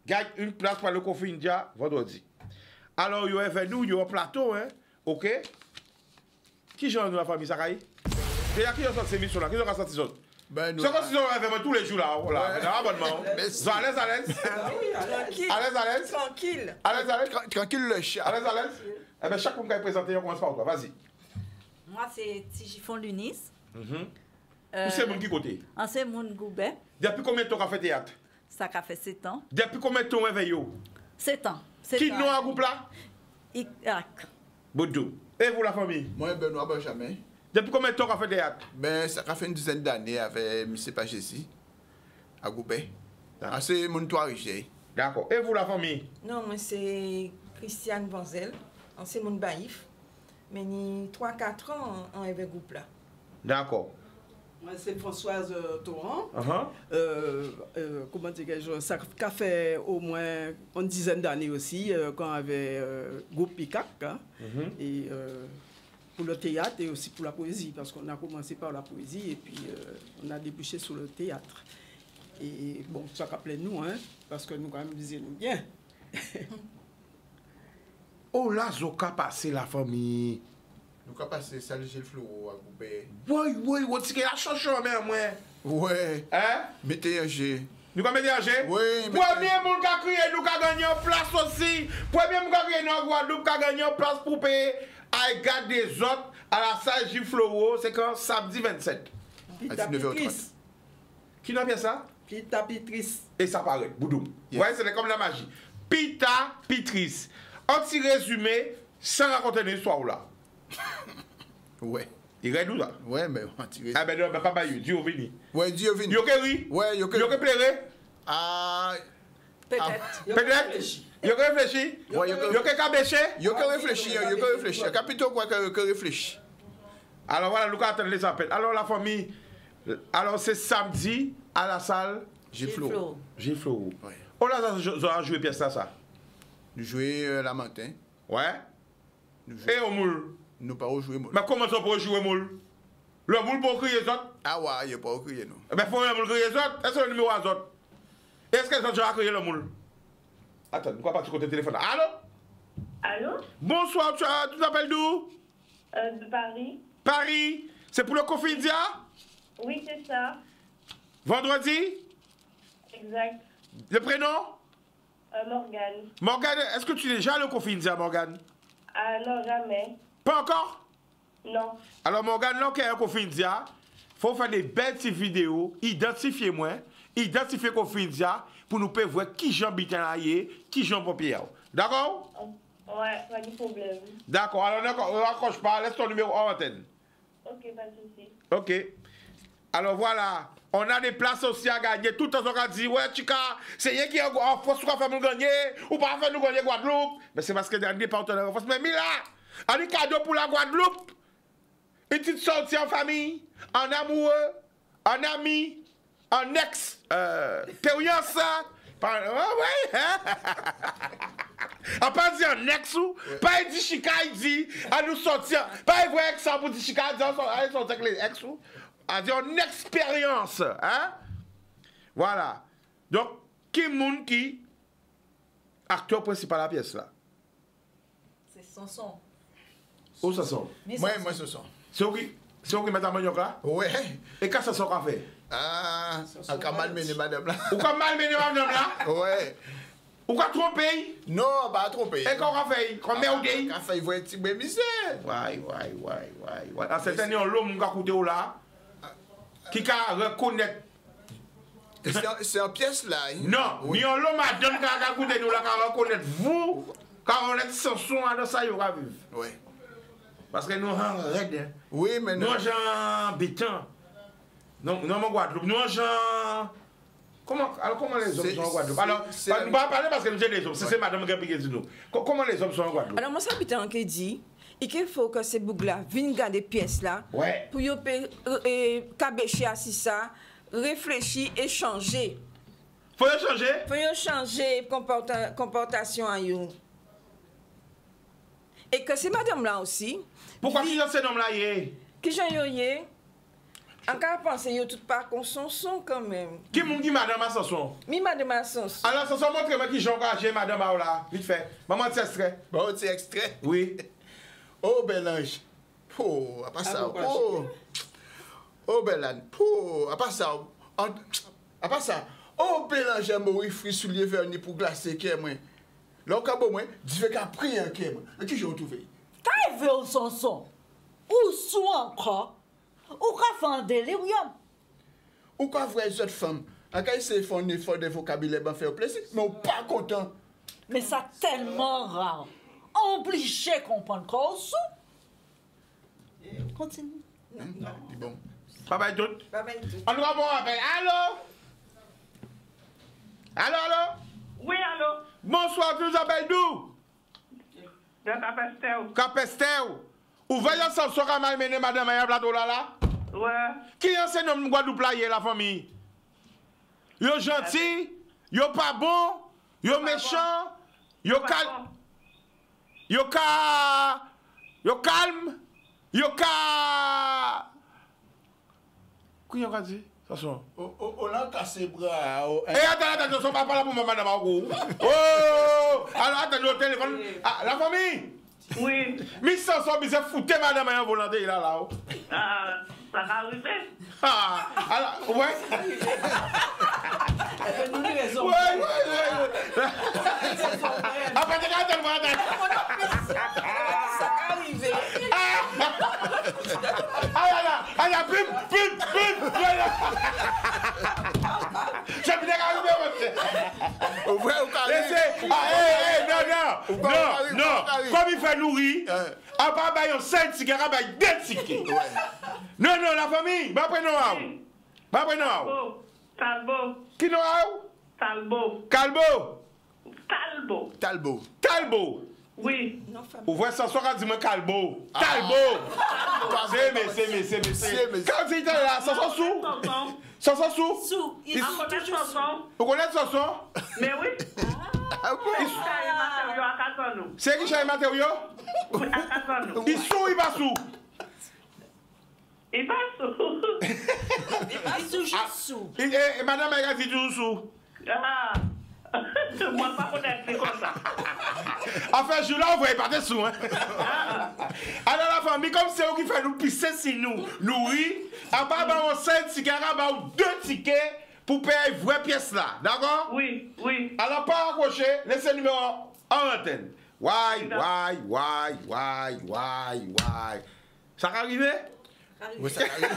gagne une place pour le Kofi India vendredi. Alors, il y a avec nous, il y a un plateau, hein? Ok? Qui joue dans la famille Sakaï? Et à qui ont sorti ces missions là? Qui ont sorti ces autres? Ben, c'est comme si on avait tous les jours là. Voilà, abonnement. À l'aise. Tranquille. Tranquille le chien. À l'aise. Eh bien, chaque fois qu'on présenter, on commence par toi. Vas-y. Moi, c'est Tigifon Lunis. Où c'est mon qui côté? C'est mon Goubet. Depuis combien de temps qu'on fait théâtre? Ça a fait 7 ans. Depuis combien de temps on veille? 7 ans. Qui nous a groupe là? Irak. Boudou. Et vous la famille? Moi, Benoît Benjamin. Depuis combien de temps qu'on fait théâtre? Ben, ça a fait une dizaine d'années avec M. Pagessi, à Goubet. C'est mon toit riche. D'accord. Et vous la famille? Non, moi c'est Christiane Bonzel, c'est mon baïf. Mais ni 3-4 ans on avait groupe là. D'accord. Moi, c'est Françoise Torrent. Comment dirais-je? Ça a fait au moins une dizaine d'années aussi, quand on avait groupe PICAC. Hein, et pour le théâtre et aussi pour la poésie, parce qu'on a commencé par la poésie et puis on a débouché sur le théâtre. Et bon, ça rappelait nous, hein, parce que nous, quand même, disions bien. Oh là, Zoka passé la famille. Nous avons passé Salut Gilles Floro à Goubet. Oui, c'est qu'il a changé même, ouais. Ouais. Hein? Mettez un G. Nous avons mis un G? Oui. Premier monde qui a crié, nous avons gagné en place aussi. Premier monde qui a crié dans Guadeloupe, qui a gagné en place pour payer à égard des autres à la salle Gilles Floro, c'est quand? Samedi 27. À 19h30. Qui n'a bien ça? Pita Pitris. Et ça paraît, boudou. Yes. Ouais, c'est comme la magie. Pita Pitris. Un petit résumé sans raconter une histoire là. Ouais. Il est d'où là? Ouais, mais on tire. Ah ben non, mais pas Bayou, Dieu vini. Ouais, Dieu vini. Yo que oui? Ouais, yo que. Yo que plairait? Ah. Peut-être. Yo que réfléchi? Ouais, yo que cabéché? Yo que réfléchi, yo que réfléchi. Capito quoi que réfléchi. Alors voilà, nous attendons les appels. Alors la famille, alors c'est samedi à la salle Gilles Floro. Gilles Floro. Ouais. On a joué pièce ça. Nous jouons la matin. Ouais. Et au moule. Nous pas jouer moule. Mais comment ça peut jouer moule? Le moule pour crier les autres? Ah ouais, il pas crier non. Mais faut le moule crier les autres. Est-ce que le numéro à autres? Est-ce que les autres ont crié le moule? Attends, nous pas partir côté téléphone. Allô? Allô? Bonsoir, tu t'appelles d'où? De Paris. Paris? C'est pour le Kofi India? Oui, c'est ça. Vendredi? Exact. Le prénom? Morgane. Morgane, est-ce que tu es déjà le Kofi India, Morgane? Ah non, jamais. Pas encore? Non. Alors Morgane, là, qu'il y a un Kofi India, faut faire des belles petites vidéos, identifier moi, identifier Kofi India pour nous pouvons voir qui Jean Bitin qui Jean Pompier. D'accord? Ouais, pas de problème. D'accord, alors d'accord, raccroche pas, laisse ton numéro en antenne. Ok, pas de souci. Ok. Alors voilà, on a des places aussi à gagner. Tout le temps, on a dit, ouais, Chica, c'est rien qui est en force pour faire nous gagner, ou pas faire nous gagner Guadeloupe. Mais c'est parce que dernier partenaire en force. Mais Mila, on a des cadeaux pour la Guadeloupe. Une petite sortie en famille, en amoureux, en ami, en ex, expérience. Ouais, on pas dit en ex ou, pas dit Chica, il dit, à nous sortir. Pas vrai que ça pour dire Chica, il dit, à nous sortir avec les ex ou. On dit en expérience. Hein? Voilà. Donc, qui moun qui acteur principal à la pièce là? C'est Sanson. Où ça sort? Moi, ce sont. C'est où qui met ta manioc là? Ouais. Et qu'est-ce que ça sort fait? Ah, on a malmené madame là. Ou quand malmené madame là? Ouais. Ou quand tromper? Non, pas tromper. Et quand on fait? Quand on met au gay? Quand on fait, il faut un petit bébé misère. Ouais. À cette année, on l'a mon gars côté là. Qui a reconnaître. C'est en pièce là. Hein? Non, oui. Ni on l'a madame qui a côté nous là, qui reconnaître vous, car on est sans son dans ça, il va vivre. Oui. Parce que nous sommes raides. Oui, mais nous sommes bétants. Non, mon Guadeloupe. Nous sommes. Comment les hommes sont en Guadeloupe? Alors, nous ne pas parler parce que nous sommes des hommes. C'est madame qui a dit nous. Comment les hommes sont en Guadeloupe? Alors, moi, ça habitant qui dit. Il faut que ces bougs-là viennent garder des pièces là. Ouais. Pour qu'ils cabécher à ça, réfléchir et changer. Faut changer? Faut changer comportation à eux. Et que ces madame-là aussi. Pourquoi qui ces noms-là y qui j'en y encore penser yo tout pas qu'on son quand même. Qui m'ont dit madame à son? Mi madame à son. Alors son montre-moi qui j'en engagé madame là. Vite fait. Maman c'est extrait. Bon, c'est extrait. Oui. Oh, Belange. Oh, à part ça. Oh, Belan. Oh, à part ça. À part ça. Oh, Belange, moi, fri soulier vernis pour glacer, qui est moi. Là, au cas où moi, je vais qu'à prier, qui est moi. Et qui j'ai retrouvé? T'as vu au son? Où sont encore? Ou qu'a fait un délire? Ou qu'a vrai les autres femmes? À quand ils se font un effort de vocabulaire, ben faire plaisir, mais on pas content. Mais ça tellement rare. Obligé de comprendre qu'on sous. Continue. Non, c'est bon. Bye bye tout. On va bon appel. Allô? Allô? Oui, allô? Bonsoir, tu nous appelles d'où? De Capestel. Capestel. Ou voyons ça, ce qu'a malmené madame à plateau là? Ouais. Qui est ce nom de Guadeloupe là, la famille? Yo gentil, yo pas bon, yo méchant, yo calme. Yo calme. Qu'est-ce qu'on a dit? Ça sonne. On a cassé bras. Eh, attends, ne sont pas là pour madame Agou. Oh! Alors, attendez au téléphone. Ah, la famille? Oui. Mais ça sont bien foutu madame à un volonté là. Ah, ça va arriver. Ah, alors, ouais. Elle nous dit raison. Ouais. Après, tu regardes le bordel. Ça va arriver. Ah, pub. J'ai bien arrivé. Non. Comme il fait nourrir, à part bailler 5 tickets, à bailler 2 tickets. Non, la famille, va prendre. Talbot. Qui nous a? Talbot. Oui. Ou voyez ça, soit dit moi Calbo. Talbot. C'est mais. Quand tu es là, ça sent sous. Ça sent sous. Sous. Il connaît son son. Vous connaissez son son? Mais oui. C'est qui change matériaux? Il sous, il va sous. Il va sous. Il toujours sous. Et madame a dit toujours sous. Ah. Moi, pas connaître comme ça. Enfin, je là, on va pas de sous. Hein. Alors, la famille, comme c'est eux qui fait nous pisser si nous nourrir, à part 5 tickets, à part 2 tickets pour payer une vraie pièce là. D'accord? Oui. Alors, pas accrocher, laissez le numéro en antenne. Why. Ça va arriver? Oui, ça arrive.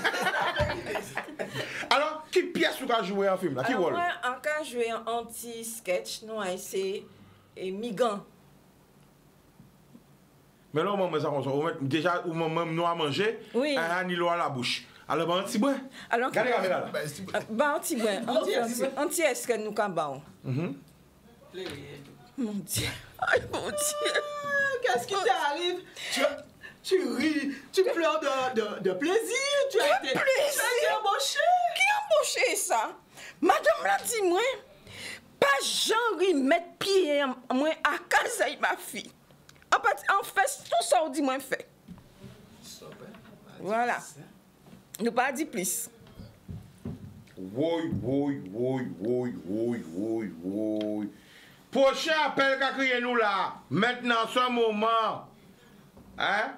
Alors, qui pièce vous avez joué en film là? Qui rôle? Moi, en cas joué un anti-sketch, nous c'est Migan. Mais là, on ça déjà, ou même nous à manger, oui. Un anilo à la bouche. Alors, ben, petit bois. Alors, regardez la caméra là. Ben, petit bois. Anti-est que nous cabons. Mon Dieu. Aïe, mon Dieu. Qu'est-ce qui t'arrive? Tu ris, tu pleures de plaisir. Tu as été embauché. Qui a embauché ça? Madame l'a dit, moi, pas genre mettre pied moi à casa ma fille. En fait, tout ça, on dit moins fait. Voilà. Nous pas dit plus. Oui. Prochain appel qu'a crié nous là. Maintenant, ce moment. Hein?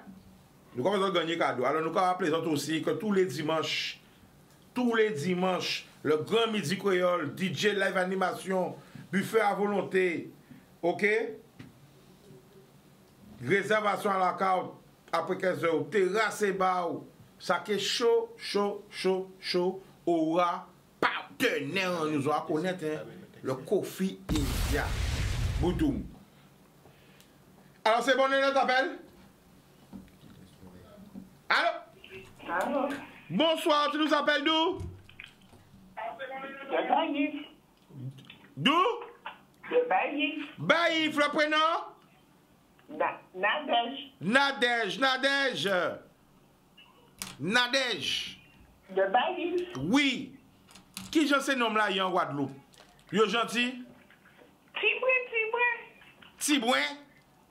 Nous commençons à gagner cadeau. Alors, nous plaisantons aussi que tous les dimanches, le grand midi créole, DJ live animation, buffet à volonté. OK? Réservation à la carte après 15 heures. Terrasse et bar. Ça qui est chaud. Aura partenaire. Nous allons connaître le Coffee India. Boudoum. Alors, c'est bon, on t'appelle? Allô? Bonsoir, tu nous appelles d'où? De Baïf. D'où? De Baïf. Baïf, le prénom? Nadège. Nadège. De Baïf. Oui. Qui j'en sais nom là, en Guadeloupe? Yo gentil? Tibouin?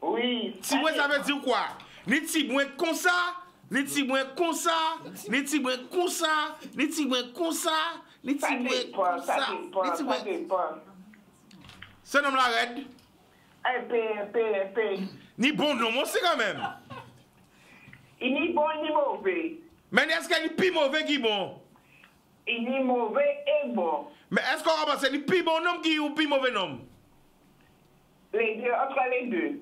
Oui. Tibouin, ça veut dire quoi? Ni tibouin comme ça? Ni tibouin comme ça? Ni tibouin comme ça? Ni tibouin comme ça? Ni tibouin comme ça? Ça dépend. Ce nom là, Red? Ni bon nom, on sait quand même. Il n'est bon ni mauvais. Mais est-ce qu'il est plus mauvais qui bon? Il est mauvais et bon. Mais est-ce qu'on va passer le plus bon nom qui ou plus mauvais nom? Les deux, entre les deux.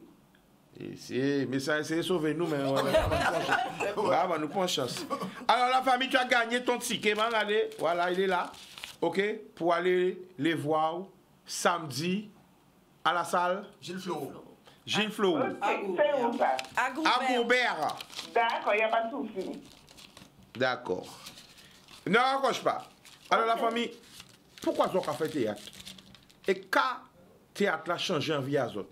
Mais ça, c'est sauver nous, mais on va nous prendre chance. Alors la famille, tu as gagné ton ticket, regardez. Voilà, il est là. OK? Pour aller les voir samedi à la salle. Gilles Flo. C'est où ça? À Goubert. D'accord, il n'y a pas de souci. D'accord. Ne raccroche pas. Alors la famille, pourquoi tu as fait théâtre? Et quand théâtre a changé en vie à autres?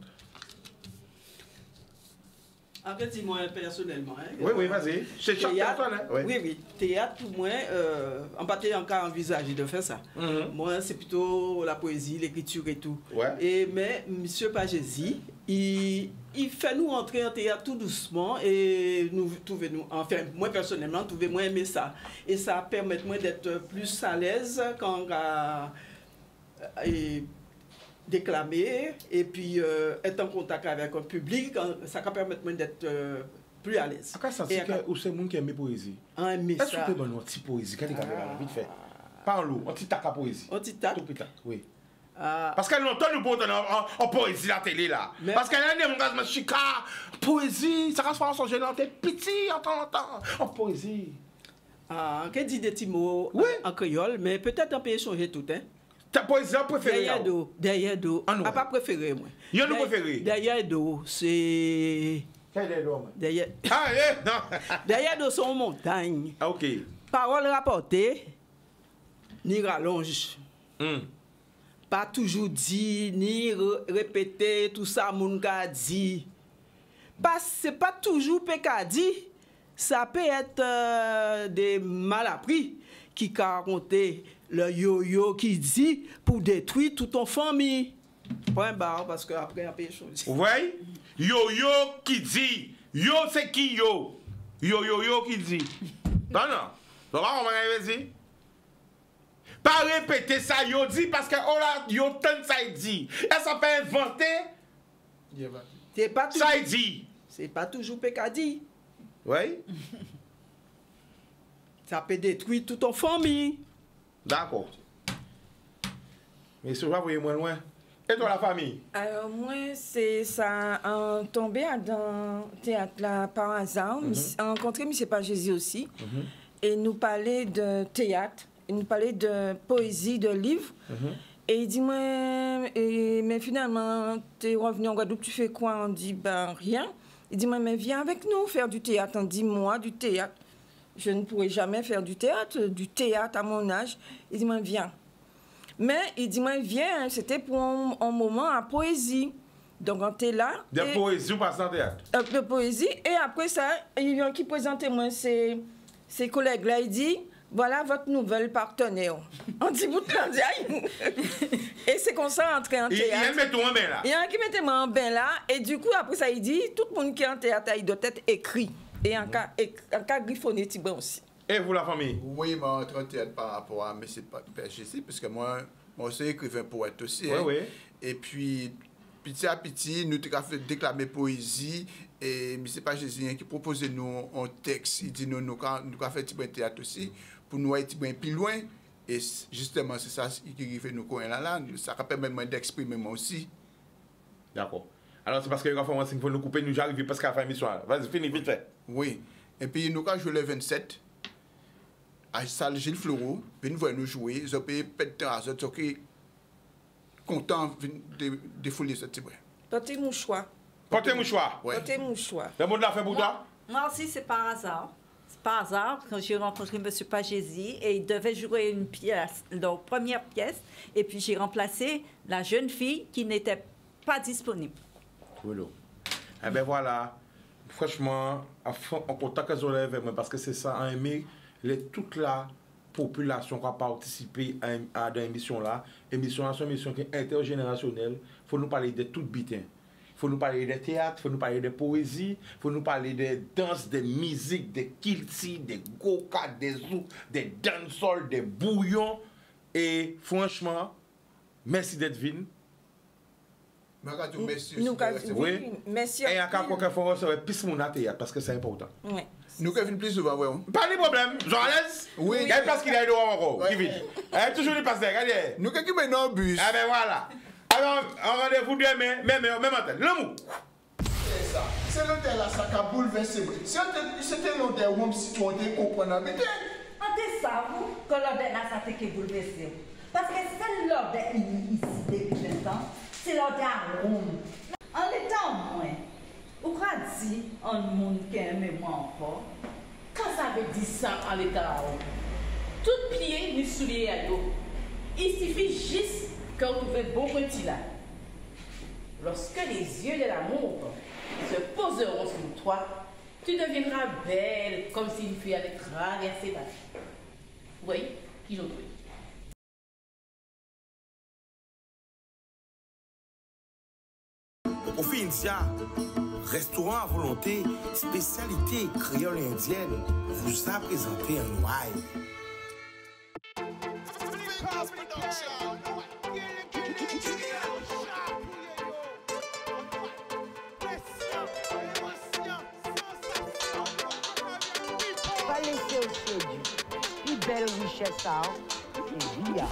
En fait, moi, personnellement. Hein, oui, vas-y. C'est chaque personne. Hein? Oui. Théâtre, pour moi, en partie encore envisagé de faire ça. Moi, c'est plutôt la poésie, l'écriture et tout. Mais M. Pagési, il fait nous entrer en théâtre tout doucement et nous trouvons, enfin, moi personnellement, moi aimer ça. Et ça permet moi d'être plus à l'aise quand déclamer et puis être en contact avec un public, ça peut permettre d'être plus à l'aise. Ou c'est monde qui aime poésie? Est-ce que tu peux donner une petite poésie? Vite fait. Parle-nous, un petit tac à poésie. Un petit tac? Oui. Parce qu'elle longtemps nous peut donner en poésie la télé là. Parce qu'elle a des gars, chica, poésie, ça reste pas en son gênant, t'es petit en temps en poésie. Qu'elle dit des petits mots en créole, mais peut-être on peut échanger tout, hein. Ta poésie préférée? Derrière d'eau. Pas préféré, moi. Il y a nous préféré? Derrière d'eau, c'est... Quel d'eau? Derrière... non. Derrière d'eau, c'est une montagne. OK. Parole rapportée, ni rallonge. Pas toujours dit, ni répéter tout ça, mon gars dit. C'est pas toujours pécadi. Ça peut être des mal appris qui racontent le yo-yo qui dit pour détruire toute ton famille. Point barre, parce qu'après, on peut changer. Vous voyez? Yo-yo qui dit. Yo, c'est qui yo? Yo qui dit. Non. Ça va, on va dire. Pas répéter ça, yo dit, parce que oh là, yo tant ça dit. Et ça peut inventer. C'est pas toujours, ça dit. C'est pas toujours pécadi. Oui. Ça peut détruire toute ton famille. D'accord. Mais ce soir, vous voyez moins loin. Et toi, la famille? Alors, moi, c'est ça, en tombé dans le théâtre là par hasard. Rencontré M. Pagési aussi. et nous parlait de théâtre, il nous parlait de poésie, de livres. Et il dit, mais finalement, tu es revenu en Guadeloupe, tu fais quoi? On dit, ben rien. Il dit, mais viens avec nous faire du théâtre. On dit, moi, du théâtre. Je ne pourrais jamais faire du théâtre à mon âge. Il dit, viens. Mais il dit, viens, c'était pour un moment à poésie. Donc, on était là. De poésie ou pas sans théâtre? De poésie. Et après ça, il vient qui présentait moi ses collègues-là. Il dit, voilà votre nouvelle partenaire. On dit, vous te et c'est comme ça, entrer en théâtre. Il met tout en bain là. Il y en a qui mettait moi en bain là. Et du coup, après ça, il dit, tout le monde qui est en théâtre, il doit être écrit. Et en cas griffonné, tu bon aussi. Et vous, la famille? Oui, mais entre en théâtre par rapport à M. Jessie, parce que moi aussi écrivain poète aussi. Oui, hein. oui. Et puis, petit à petit, nous avons fait déclamer poésie. Et M. Jessie qui proposait nous un texte. Il dit, nous avons fait un théâtre aussi, pour nous être plus loin. Et justement, c'est ça qui fait nous connaître là. Ça permet même d'exprimer moi aussi. D'accord. Alors, c'est parce que il faut nous couper, nous j'arrive parce qu'à la fin de l'émission. Vas-y, finis vite fait. Oui. Et puis, nous avons joué le 27 à la salle Gilles Fleureau. Puis, nous voyons nous jouer. Ils ont payé peu de temps à eux. Ils sont contents de défouler ce type. Portez mouchoir. Portez mouchoir. Ouais. Portez mouchoir. Le mot de la fin pour toi? Moi aussi, c'est par hasard. C'est par hasard quand j'ai rencontré M. Pagési et il devait jouer une pièce, leur première pièce. Et puis, j'ai remplacé la jeune fille qui n'était pas disponible. Voilà. Eh bien voilà, franchement, en contact avec les avec moi, parce que c'est ça, à aimer toute la population qui a participé à cette émission-là. Émission, c'est une émission qui est intergénérationnelle. Il faut nous parler de tout bitin. Il faut nous parler de théâtre, il faut nous parler de poésie, il faut nous parler de danse, de musique, de kilti, de goka, de zouk, de dancehall, de bouillon. Et franchement, merci d'être venu. Merci. Oui, merci. Et encore quelqu'un faut recevoir plus mon théâtre parce que c'est important. Oui. Nous venons plus souvent, oui. Pas de problème. Jean à l'aise? Oui. Il y a parce qu'il a dehors encore. Qui vit? Toujours il passe derrière. Regardez. Nous qui menons en bus. Ah ben voilà. Alors, on rendez-vous demain, même antenne. L'amour. C'est ça. C'est l'hôtel là, ça a bouleversé. C'était l'hôtel où si tu comprends la vérité. C'est ça, vous, que l'ordre là, ça fait bouleversé. Parce que c'est l'ordre ici depuis longtemps. C'est l'ordre à Rome. En étant moins, ou qu'a dit un monde qui aime moi encore, quand ça veut dire ça en l'état à Rome, tout pied ni soulier à l'eau. Il suffit juste que vous trouvez bon petit là. Lorsque les yeux de l'amour se poseront sur toi, tu deviendras belle comme si une fille avait traversé ta vie. Oui, qui l'ont trouvé. Au India, restaurant à volonté, spécialité créole et indienne, vous a présenté un live. Pas laisser au séduit. Une belle richesse, ça. C'est bien.